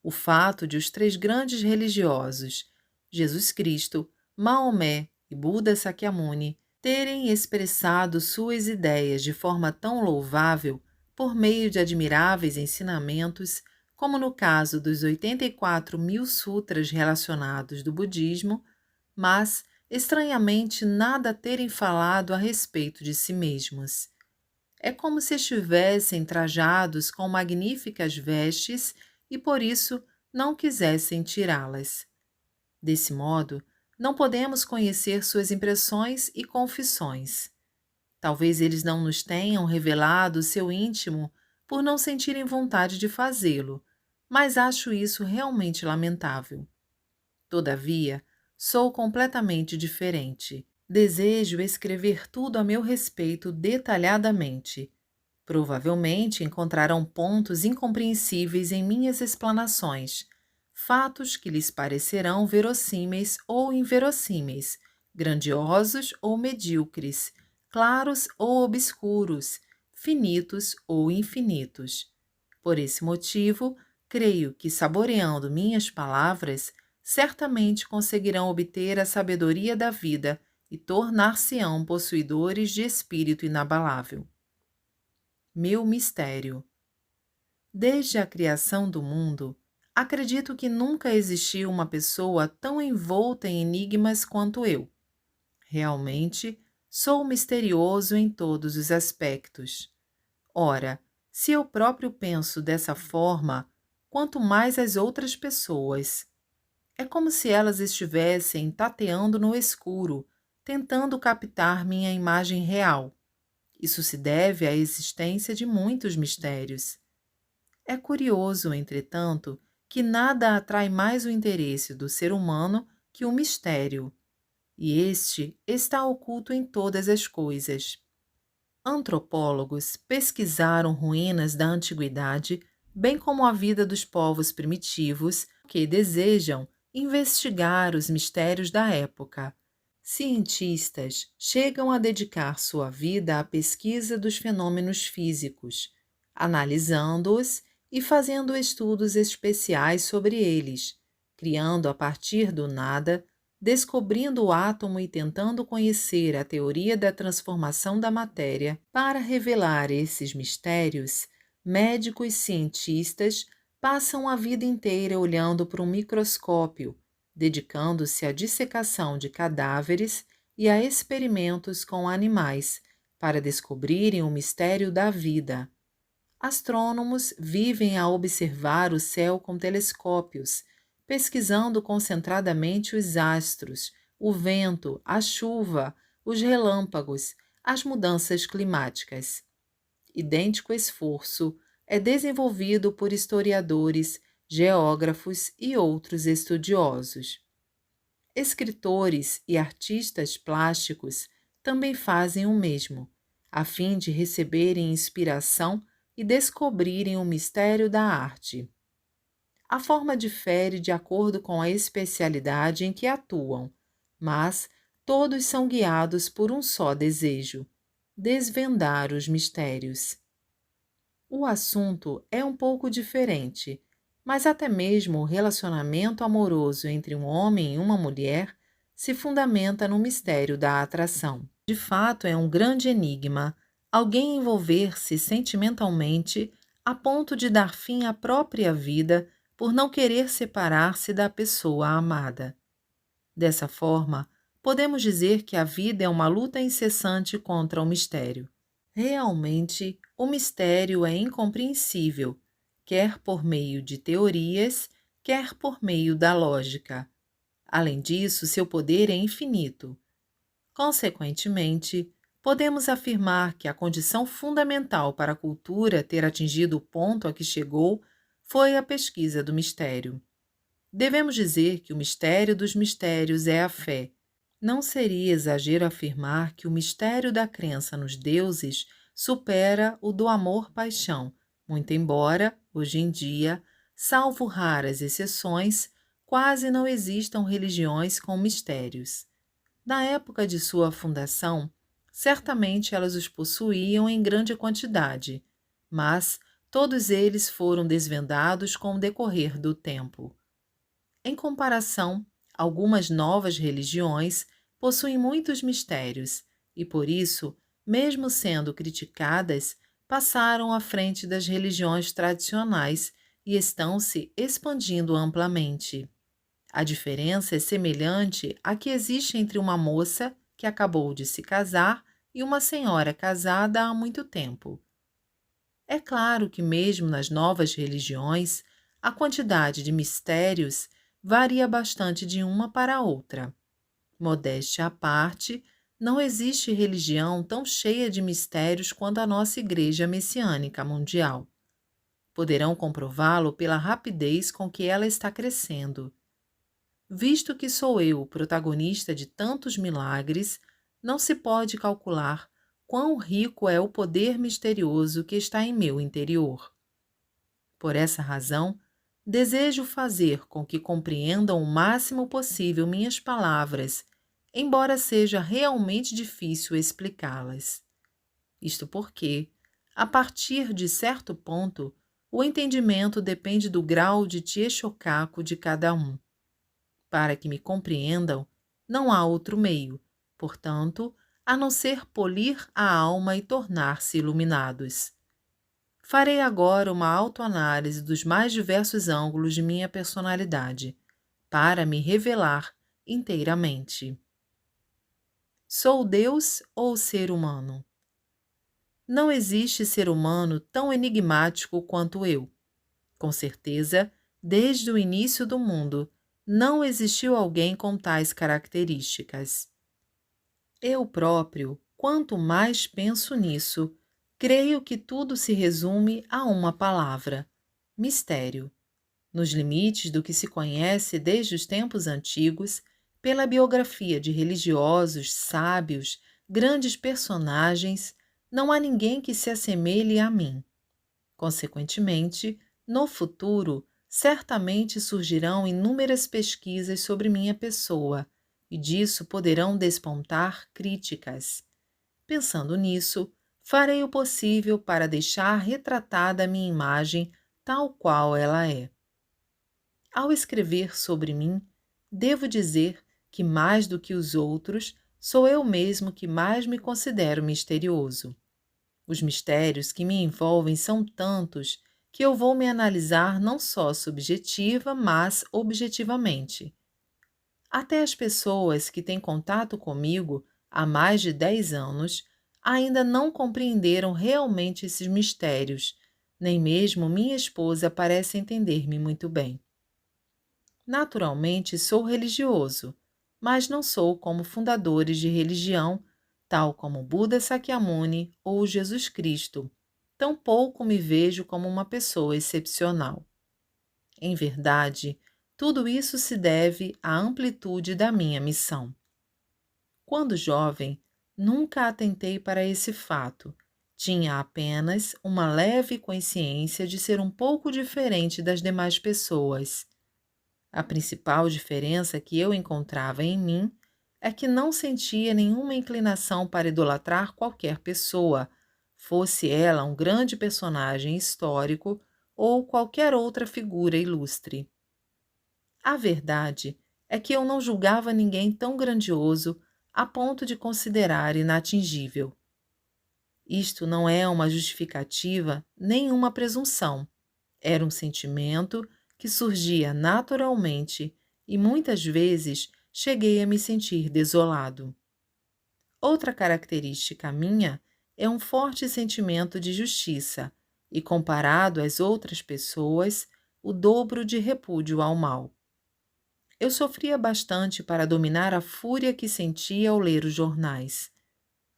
o fato de os três grandes religiosos, Jesus Cristo, Maomé e Buda Sakyamuni, terem expressado suas ideias de forma tão louvável por meio de admiráveis ensinamentos, como no caso dos 84 mil sutras relacionados do budismo, mas, estranhamente, nada terem falado a respeito de si mesmos. É como se estivessem trajados com magníficas vestes e por isso não quisessem tirá-las. Desse modo, não podemos conhecer suas impressões e confissões. Talvez eles não nos tenham revelado o seu íntimo por não sentirem vontade de fazê-lo, mas acho isso realmente lamentável. Todavia, sou completamente diferente. Desejo escrever tudo a meu respeito detalhadamente. Provavelmente encontrarão pontos incompreensíveis em minhas explanações, fatos que lhes parecerão verossímeis ou inverossímeis, grandiosos ou medíocres, claros ou obscuros, finitos ou infinitos. Por esse motivo, creio que, saboreando minhas palavras, certamente conseguirão obter a sabedoria da vida e tornar-se-ão possuidores de espírito inabalável. Meu mistério. Desde a criação do mundo, acredito que nunca existiu uma pessoa tão envolta em enigmas quanto eu. Realmente, sou misterioso em todos os aspectos. Ora, se eu próprio penso dessa forma, quanto mais as outras pessoas. É como se elas estivessem tateando no escuro, tentando captar minha imagem real. Isso se deve à existência de muitos mistérios. É curioso, entretanto, que nada atrai mais o interesse do ser humano que o mistério, e este está oculto em todas as coisas. Antropólogos pesquisaram ruínas da antiguidade, bem como a vida dos povos primitivos, que desejam investigar os mistérios da época. Cientistas chegam a dedicar sua vida à pesquisa dos fenômenos físicos, analisando-os e fazendo estudos especiais sobre eles, criando a partir do nada, descobrindo o átomo e tentando conhecer a teoria da transformação da matéria. Para revelar esses mistérios, médicos cientistas passam a vida inteira olhando para um microscópio, dedicando-se à dissecação de cadáveres e a experimentos com animais, para descobrirem o mistério da vida. Astrônomos vivem a observar o céu com telescópios, pesquisando concentradamente os astros, o vento, a chuva, os relâmpagos, as mudanças climáticas. Idêntico esforço é desenvolvido por historiadores, geógrafos e outros estudiosos. Escritores e artistas plásticos também fazem o mesmo, a fim de receberem inspiração e descobrirem o mistério da arte. A forma difere de acordo com a especialidade em que atuam, mas todos são guiados por um só desejo: desvendar os mistérios. O assunto é um pouco diferente, mas até mesmo o relacionamento amoroso entre um homem e uma mulher se fundamenta no mistério da atração. De fato, é um grande enigma alguém envolver-se sentimentalmente a ponto de dar fim à própria vida por não querer separar-se da pessoa amada. Dessa forma, podemos dizer que a vida é uma luta incessante contra o mistério. Realmente, o mistério é incompreensível, quer por meio de teorias, quer por meio da lógica. Além disso, seu poder é infinito. Consequentemente, podemos afirmar que a condição fundamental para a cultura ter atingido o ponto a que chegou foi a pesquisa do mistério. Devemos dizer que o mistério dos mistérios é a fé. Não seria exagero afirmar que o mistério da crença nos deuses supera o do amor-paixão, muito embora, hoje em dia, salvo raras exceções, quase não existam religiões com mistérios. Na época de sua fundação, certamente elas os possuíam em grande quantidade, mas todos eles foram desvendados com o decorrer do tempo. Em comparação, algumas novas religiões possuem muitos mistérios e, por isso, mesmo sendo criticadas, passaram à frente das religiões tradicionais e estão se expandindo amplamente. A diferença é semelhante à que existe entre uma moça que acabou de se casar e uma senhora casada há muito tempo. É claro que, mesmo nas novas religiões, a quantidade de mistérios varia bastante de uma para outra. Modéstia à parte, não existe religião tão cheia de mistérios quanto a nossa Igreja Messiânica Mundial. Poderão comprová-lo pela rapidez com que ela está crescendo. Visto que sou eu o protagonista de tantos milagres, não se pode calcular quão rico é o poder misterioso que está em meu interior. Por essa razão, desejo fazer com que compreendam o máximo possível minhas palavras, embora seja realmente difícil explicá-las. Isto porque, a partir de certo ponto, o entendimento depende do grau de tiechocaco de cada um. Para que me compreendam, não há outro meio, portanto, a não ser polir a alma e tornar-se iluminados. Farei agora uma autoanálise dos mais diversos ângulos de minha personalidade, para me revelar inteiramente. Sou Deus ou ser humano? Não existe ser humano tão enigmático quanto eu. Com certeza, desde o início do mundo, não existiu alguém com tais características. Eu próprio, quanto mais penso nisso, creio que tudo se resume a uma palavra: mistério. Nos limites do que se conhece desde os tempos antigos, pela biografia de religiosos, sábios, grandes personagens, não há ninguém que se assemelhe a mim. Consequentemente, no futuro, certamente surgirão inúmeras pesquisas sobre minha pessoa, e disso poderão despontar críticas. Pensando nisso, farei o possível para deixar retratada a minha imagem tal qual ela é. Ao escrever sobre mim, devo dizer que, mais do que os outros, sou eu mesmo que mais me considero misterioso. Os mistérios que me envolvem são tantos que eu vou me analisar não só subjetiva, mas objetivamente. Até as pessoas que têm contato comigo há mais de 10 anos ainda não compreenderam realmente esses mistérios, nem mesmo minha esposa parece entender-me muito bem. Naturalmente sou religioso, mas não sou como fundadores de religião, tal como Buda Sakyamuni ou Jesus Cristo. Tampouco me vejo como uma pessoa excepcional. Em verdade, tudo isso se deve à amplitude da minha missão. Quando jovem, nunca atentei para esse fato. Tinha apenas uma leve consciência de ser um pouco diferente das demais pessoas. A principal diferença que eu encontrava em mim é que não sentia nenhuma inclinação para idolatrar qualquer pessoa, fosse ela um grande personagem histórico ou qualquer outra figura ilustre. A verdade é que eu não julgava ninguém tão grandioso a ponto de considerar inatingível. Isto não é uma justificativa nem uma presunção. Era um sentimento que surgia naturalmente e muitas vezes cheguei a me sentir desolado. Outra característica minha é um forte sentimento de justiça e, comparado às outras pessoas, o dobro de repúdio ao mal. Eu sofria bastante para dominar a fúria que sentia ao ler os jornais.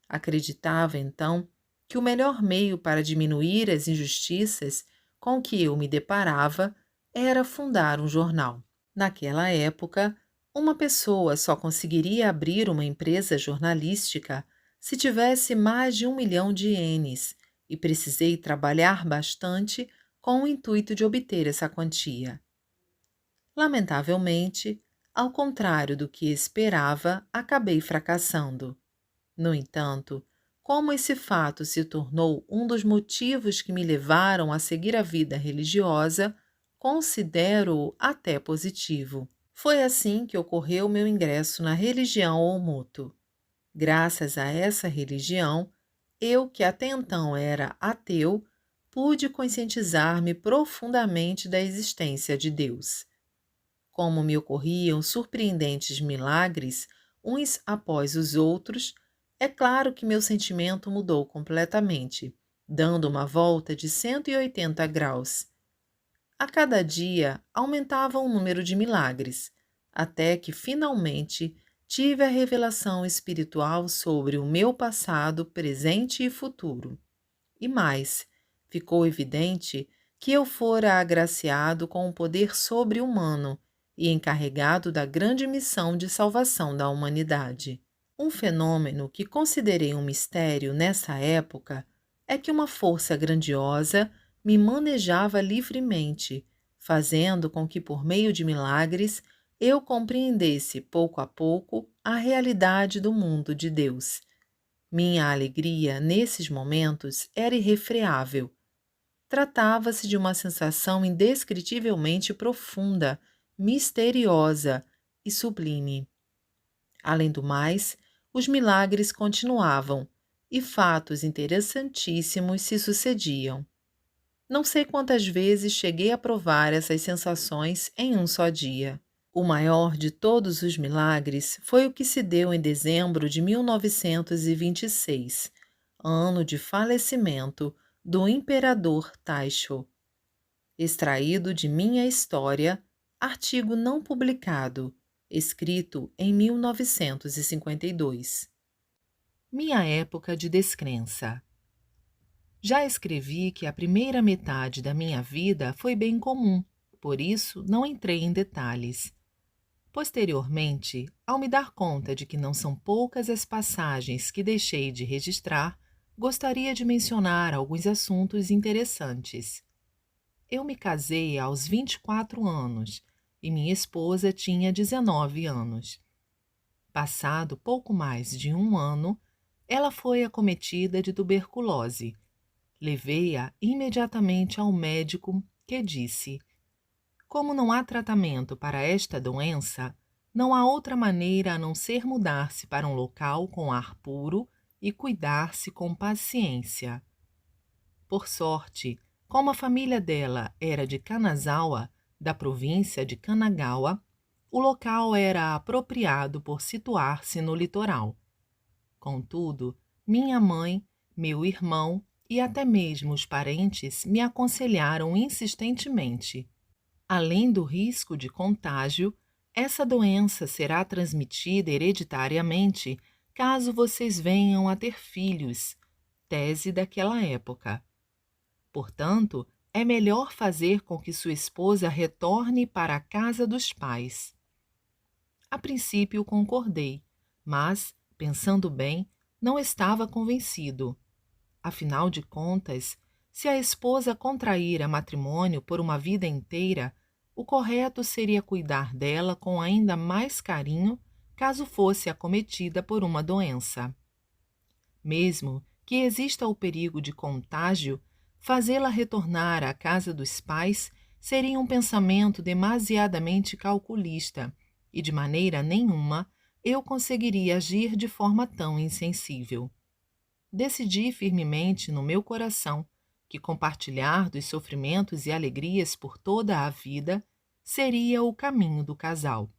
Acreditava, então, que o melhor meio para diminuir as injustiças com que eu me deparava era fundar um jornal. Naquela época, uma pessoa só conseguiria abrir uma empresa jornalística se tivesse mais de 1 milhão de ienes, e precisei trabalhar bastante com o intuito de obter essa quantia. Lamentavelmente, ao contrário do que esperava, acabei fracassando. No entanto, como esse fato se tornou um dos motivos que me levaram a seguir a vida religiosa, considero-o até positivo. Foi assim que ocorreu meu ingresso na religião Omuto. Graças a essa religião, eu, que até então era ateu, pude conscientizar-me profundamente da existência de Deus. Como me ocorriam surpreendentes milagres, uns após os outros, é claro que meu sentimento mudou completamente, dando uma volta de 180 graus. A cada dia aumentava o número de milagres, até que finalmente tive a revelação espiritual sobre o meu passado, presente e futuro. E mais, ficou evidente que eu fora agraciado com um poder sobre-humano e encarregado da grande missão de salvação da humanidade. Um fenômeno que considerei um mistério nessa época é que uma força grandiosa me manejava livremente, fazendo com que, por meio de milagres, eu compreendesse pouco a pouco a realidade do mundo de Deus. Minha alegria nesses momentos era irrefreável. Tratava-se de uma sensação indescritivelmente profunda, misteriosa e sublime. Além do mais, os milagres continuavam e fatos interessantíssimos se sucediam. Não sei quantas vezes cheguei a provar essas sensações em um só dia. O maior de todos os milagres foi o que se deu em dezembro de 1926, ano de falecimento do imperador Taisho. Extraído de Minha História, artigo não publicado, escrito em 1952. Minha época de descrença. Já escrevi que a primeira metade da minha vida foi bem comum, por isso não entrei em detalhes. Posteriormente, ao me dar conta de que não são poucas as passagens que deixei de registrar, gostaria de mencionar alguns assuntos interessantes. Eu me casei aos 24 anos e minha esposa tinha 19 anos. Passado pouco mais de um ano, ela foi acometida de tuberculose. Levei-a imediatamente ao médico, que disse: como não há tratamento para esta doença, não há outra maneira a não ser mudar-se para um local com ar puro e cuidar-se com paciência. Por sorte, como a família dela era de Kanazawa, da província de Kanagawa, o local era apropriado por situar-se no litoral. Contudo, minha mãe, meu irmão e até mesmo os parentes me aconselharam insistentemente: além do risco de contágio, essa doença será transmitida hereditariamente caso vocês venham a ter filhos, tese daquela época. Portanto, é melhor fazer com que sua esposa retorne para a casa dos pais. A princípio concordei, mas, pensando bem, não estava convencido. Afinal de contas, se a esposa contraíra matrimônio por uma vida inteira, o correto seria cuidar dela com ainda mais carinho caso fosse acometida por uma doença. Mesmo que exista o perigo de contágio, fazê-la retornar à casa dos pais seria um pensamento demasiadamente calculista e, de maneira nenhuma, eu conseguiria agir de forma tão insensível. Decidi firmemente no meu coração que compartilhar dos sofrimentos e alegrias por toda a vida seria o caminho do casal.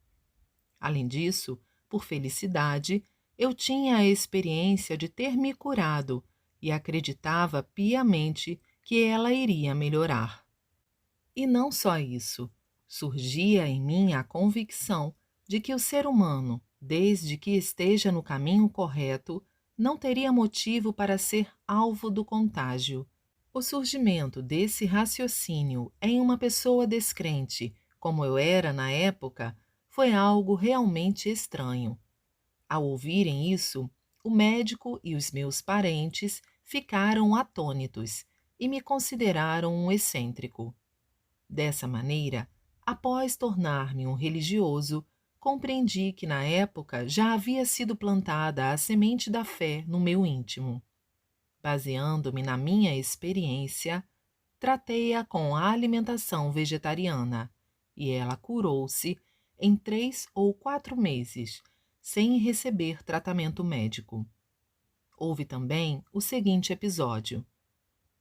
Além disso, por felicidade, eu tinha a experiência de ter me curado e acreditava piamente que ela iria melhorar. E não só isso, surgia em mim a convicção de que o ser humano, desde que esteja no caminho correto, não teria motivo para ser alvo do contágio. O surgimento desse raciocínio em uma pessoa descrente, como eu era na época, foi algo realmente estranho. Ao ouvirem isso, o médico e os meus parentes ficaram atônitos e me consideraram um excêntrico. Dessa maneira, Após tornar-me um religioso, compreendi que na época já havia sido plantada a semente da fé no meu íntimo. Baseando-me na minha experiência, tratei-a com a alimentação vegetariana e ela curou-se em 3 ou 4 meses, sem receber tratamento médico. Houve também o seguinte episódio.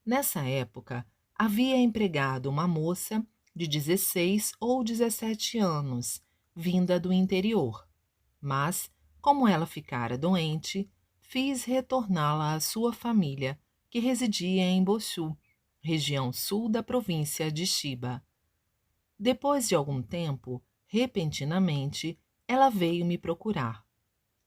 Nessa época, havia empregado uma moça de 16 ou 17 anos, vinda do interior, mas, como ela ficara doente, fiz retorná-la à sua família, que residia em Boshu, região sul da província de Chiba. Depois de algum tempo, repentinamente, ela veio me procurar.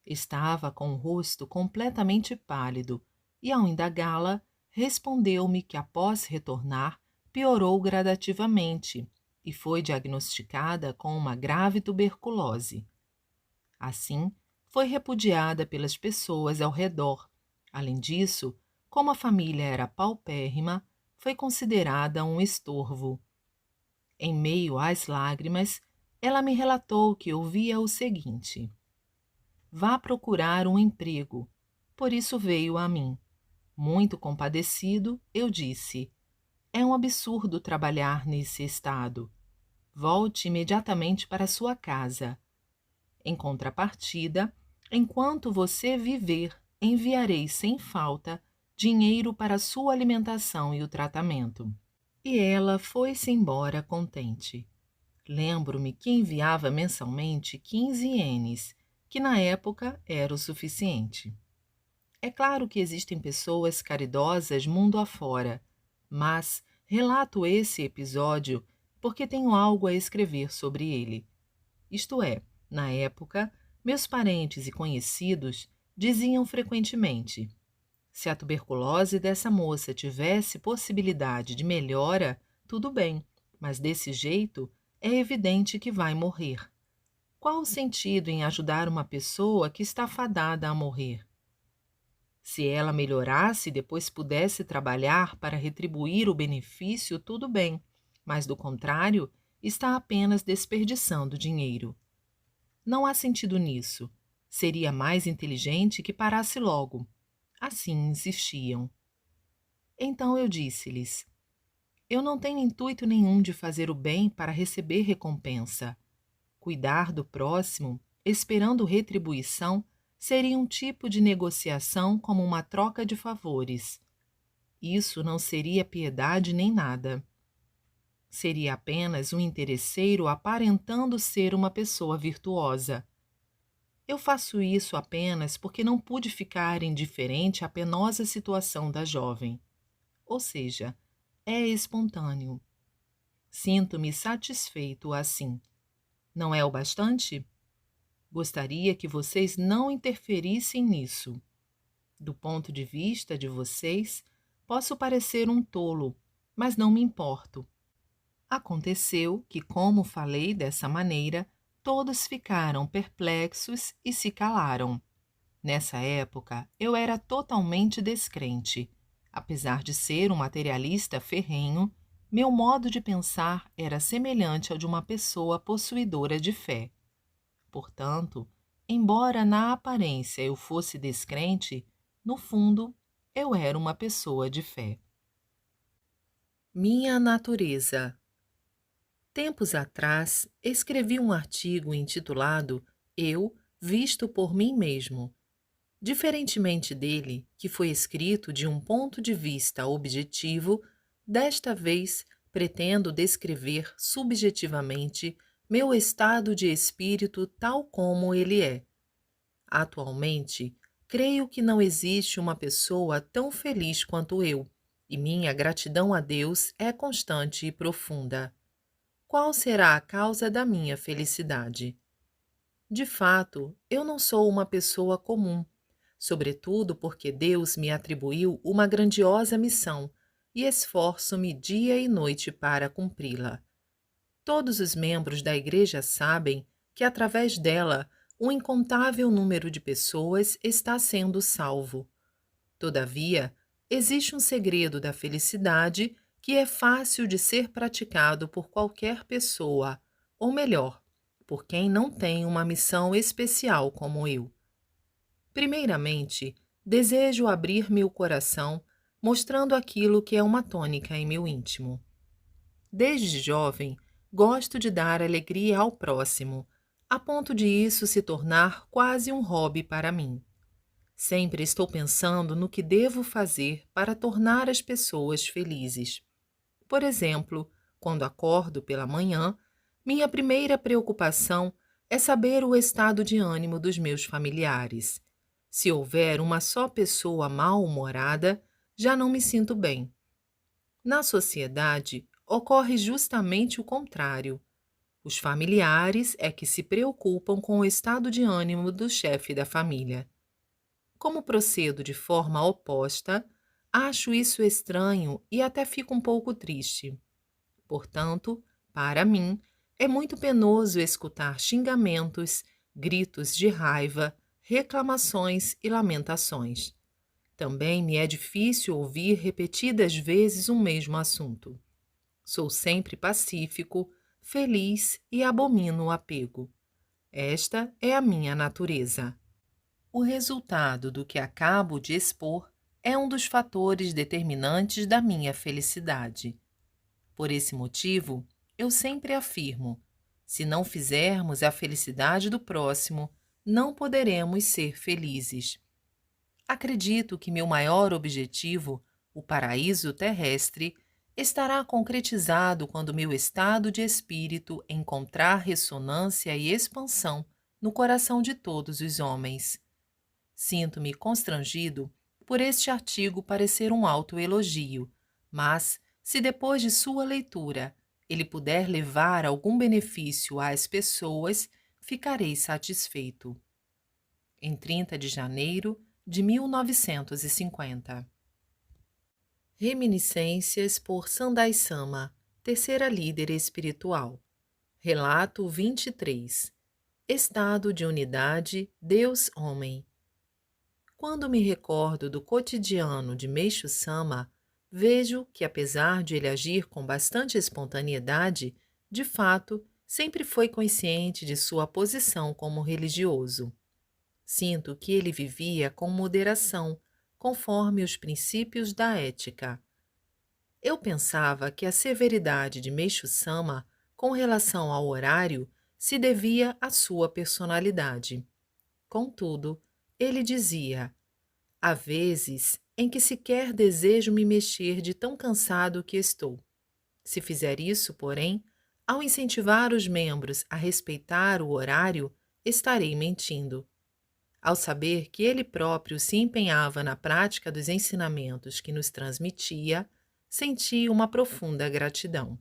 Estava com o rosto completamente pálido e, ao indagá-la, respondeu-me que após retornar, piorou gradativamente e foi diagnosticada com uma grave tuberculose. Assim, foi repudiada pelas pessoas ao redor. Além disso, como a família era paupérrima, foi considerada um estorvo. Em meio às lágrimas, ela me relatou que ouvia o seguinte: vá procurar um emprego. Por isso veio a mim. Muito compadecido, eu disse: é um absurdo trabalhar nesse estado. Volte imediatamente para sua casa. Em contrapartida, enquanto você viver, enviarei sem falta dinheiro para sua alimentação e o tratamento. E ela foi-se embora contente. Lembro-me que enviava mensalmente 15 ienes, que na época era o suficiente. É claro que existem pessoas caridosas mundo afora, mas relato esse episódio porque tenho algo a escrever sobre ele. Isto é, na época, meus parentes e conhecidos diziam frequentemente: se a tuberculose dessa moça tivesse possibilidade de melhora, tudo bem, mas desse jeito é evidente que vai morrer. Qual o sentido em ajudar uma pessoa que está fadada a morrer? Se ela melhorasse e depois pudesse trabalhar para retribuir o benefício, tudo bem, mas do contrário, está apenas desperdiçando dinheiro. Não há sentido nisso. Seria mais inteligente que parasse logo. Assim insistiam. Então eu disse-lhes: eu não tenho intuito nenhum de fazer o bem para receber recompensa. Cuidar do próximo, esperando retribuição, seria um tipo de negociação como uma troca de favores. Isso não seria piedade nem nada. Seria apenas um interesseiro aparentando ser uma pessoa virtuosa. Eu faço isso apenas porque não pude ficar indiferente à penosa situação da jovem. Ou seja, é espontâneo. Sinto-me satisfeito assim. Não é o bastante? Gostaria que vocês não interferissem nisso. Do ponto de vista de vocês, posso parecer um tolo, mas não me importo. Aconteceu que, como falei dessa maneira, todos ficaram perplexos e se calaram. Nessa época, eu era totalmente descrente. Apesar de ser um materialista ferrenho, meu modo de pensar era semelhante ao de uma pessoa possuidora de fé. Portanto, embora na aparência eu fosse descrente, no fundo eu era uma pessoa de fé. Minha natureza. Tempos atrás, escrevi um artigo intitulado Eu, visto por mim mesmo. Diferentemente dele, que foi escrito de um ponto de vista objetivo, desta vez pretendo descrever subjetivamente meu estado de espírito tal como ele é. Atualmente, creio que não existe uma pessoa tão feliz quanto eu, e minha gratidão a Deus é constante e profunda. Qual será a causa da minha felicidade? De fato, eu não sou uma pessoa comum, sobretudo porque Deus me atribuiu uma grandiosa missão e esforço-me dia e noite para cumpri-la. Todos os membros da Igreja sabem que, através dela, um incontável número de pessoas está sendo salvo. Todavia, existe um segredo da felicidade que é fácil de ser praticado por qualquer pessoa, ou melhor, por quem não tem uma missão especial como eu. Primeiramente, desejo abrir meu coração mostrando aquilo que é uma tônica em meu íntimo. Desde jovem, gosto de dar alegria ao próximo, a ponto de isso se tornar quase um hobby para mim. Sempre estou pensando no que devo fazer para tornar as pessoas felizes. Por exemplo, quando acordo pela manhã, minha primeira preocupação é saber o estado de ânimo dos meus familiares. Se houver uma só pessoa mal-humorada, já não me sinto bem. Na sociedade, ocorre justamente o contrário. Os familiares é que se preocupam com o estado de ânimo do chefe da família. Como procedo de forma oposta, acho isso estranho e até fico um pouco triste. Portanto, para mim, é muito penoso escutar xingamentos, gritos de raiva, reclamações e lamentações. Também me é difícil ouvir repetidas vezes o mesmo assunto. Sou sempre pacífico, feliz e abomino o apego. Esta é a minha natureza. O resultado do que acabo de expor é um dos fatores determinantes da minha felicidade. Por esse motivo, eu sempre afirmo: se não fizermos a felicidade do próximo, não poderemos ser felizes. Acredito que meu maior objetivo, o paraíso terrestre, estará concretizado quando meu estado de espírito encontrar ressonância e expansão no coração de todos os homens. Sinto-me constrangido por este artigo parecer um autoelogio, mas, se depois de sua leitura ele puder levar algum benefício às pessoas, ficarei satisfeito. Em 30 de janeiro de 1950. Reminiscências por Sandai Sama, terceira líder espiritual. Relato 23. Estado de unidade Deus-Homem. Quando me recordo do cotidiano de Meishu Sama, vejo que, apesar de ele agir com bastante espontaneidade, de fato, sempre foi consciente de sua posição como religioso. Sinto que ele vivia com moderação, conforme os princípios da ética. Eu pensava que a severidade de Meishu Sama com relação ao horário se devia à sua personalidade. Contudo, ele dizia: há vezes em que sequer desejo me mexer de tão cansado que estou. Se fizer isso, porém, ao incentivar os membros a respeitar o horário, estarei mentindo. Ao saber que ele próprio se empenhava na prática dos ensinamentos que nos transmitia, senti uma profunda gratidão.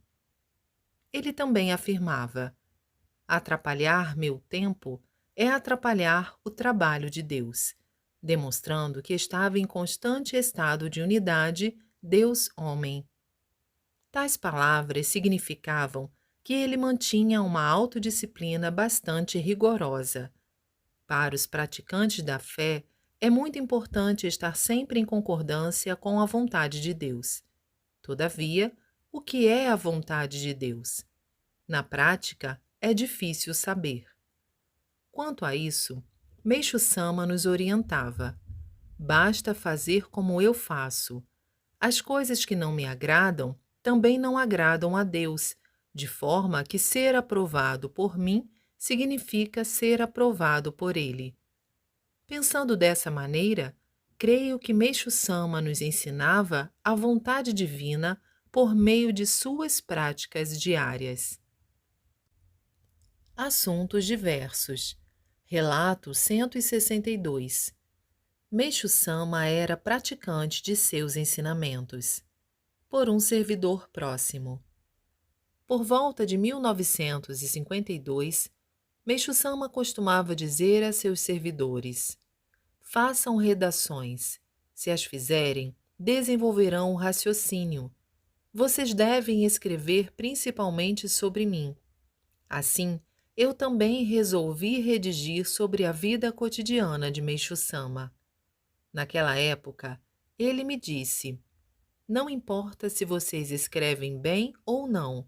Ele também afirmava: atrapalhar meu tempo é atrapalhar o trabalho de Deus, demonstrando que estava em constante estado de unidade Deus-homem. Tais palavras significavam que ele mantinha uma autodisciplina bastante rigorosa. Para os praticantes da fé, é muito importante estar sempre em concordância com a vontade de Deus. Todavia, o que é a vontade de Deus? Na prática, é difícil saber. Quanto a isso, Meishu Sama nos orientava: basta fazer como eu faço. As coisas que não me agradam também não agradam a Deus, de forma que ser aprovado por mim significa ser aprovado por Ele. Pensando dessa maneira, creio que Meishu Sama nos ensinava a vontade divina por meio de suas práticas diárias. Assuntos diversos. Relato 162. Meishu Sama era praticante de seus ensinamentos. Por um servidor próximo. Por volta de 1952, Meishu Sama costumava dizer a seus servidores: façam redações. Se as fizerem, desenvolverão o raciocínio. Vocês devem escrever principalmente sobre mim. Assim, eu também resolvi redigir sobre a vida cotidiana de Meishu Sama. Naquela época, ele me disse: não importa se vocês escrevem bem ou não.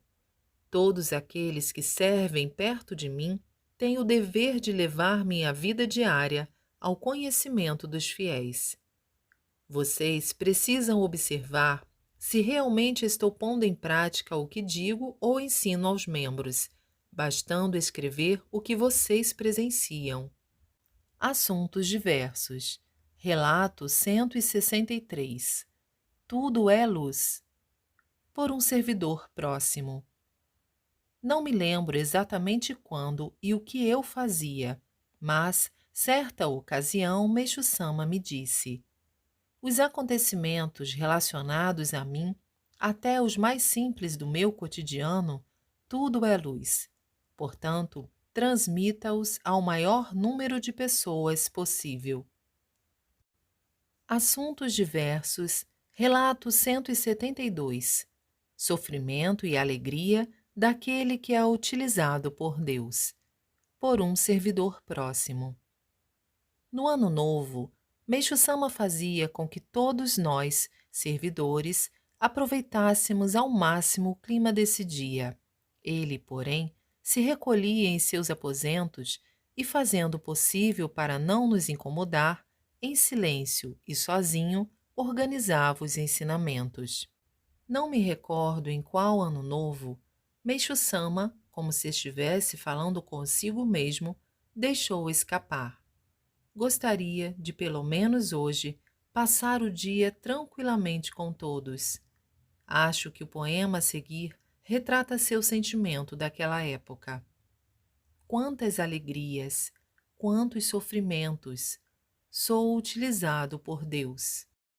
Todos aqueles que servem perto de mim têm o dever de levar minha vida diária ao conhecimento dos fiéis. Vocês precisam observar se realmente estou pondo em prática o que digo ou ensino aos membros, bastando escrever o que vocês presenciam. Assuntos diversos. Relato 163. Tudo é luz. Por um servidor próximo. Não me lembro exatamente quando e o que eu fazia, mas, certa ocasião, Meixo-sama me disse: os acontecimentos relacionados a mim, até os mais simples do meu cotidiano, tudo é luz. Portanto, transmita-os ao maior número de pessoas possível. Assuntos diversos. Relato 172. Sofrimento e alegria daquele que é utilizado por Deus. Por um servidor próximo. No Ano Novo, Meixo-sama fazia com que todos nós, servidores, aproveitássemos ao máximo o clima desse dia. Ele, porém, se recolhia em seus aposentos e, fazendo o possível para não nos incomodar, em silêncio e sozinho, organizava os ensinamentos. Não me recordo em qual Ano Novo, Meixo-sama, como se estivesse falando consigo mesmo, deixou escapar. Gostaria de, pelo menos hoje, passar o dia tranquilamente com todos. Acho que o poema a seguir retrata seu sentimento daquela época. Quantas alegrias, quantos sofrimentos! Sou utilizado por Deus.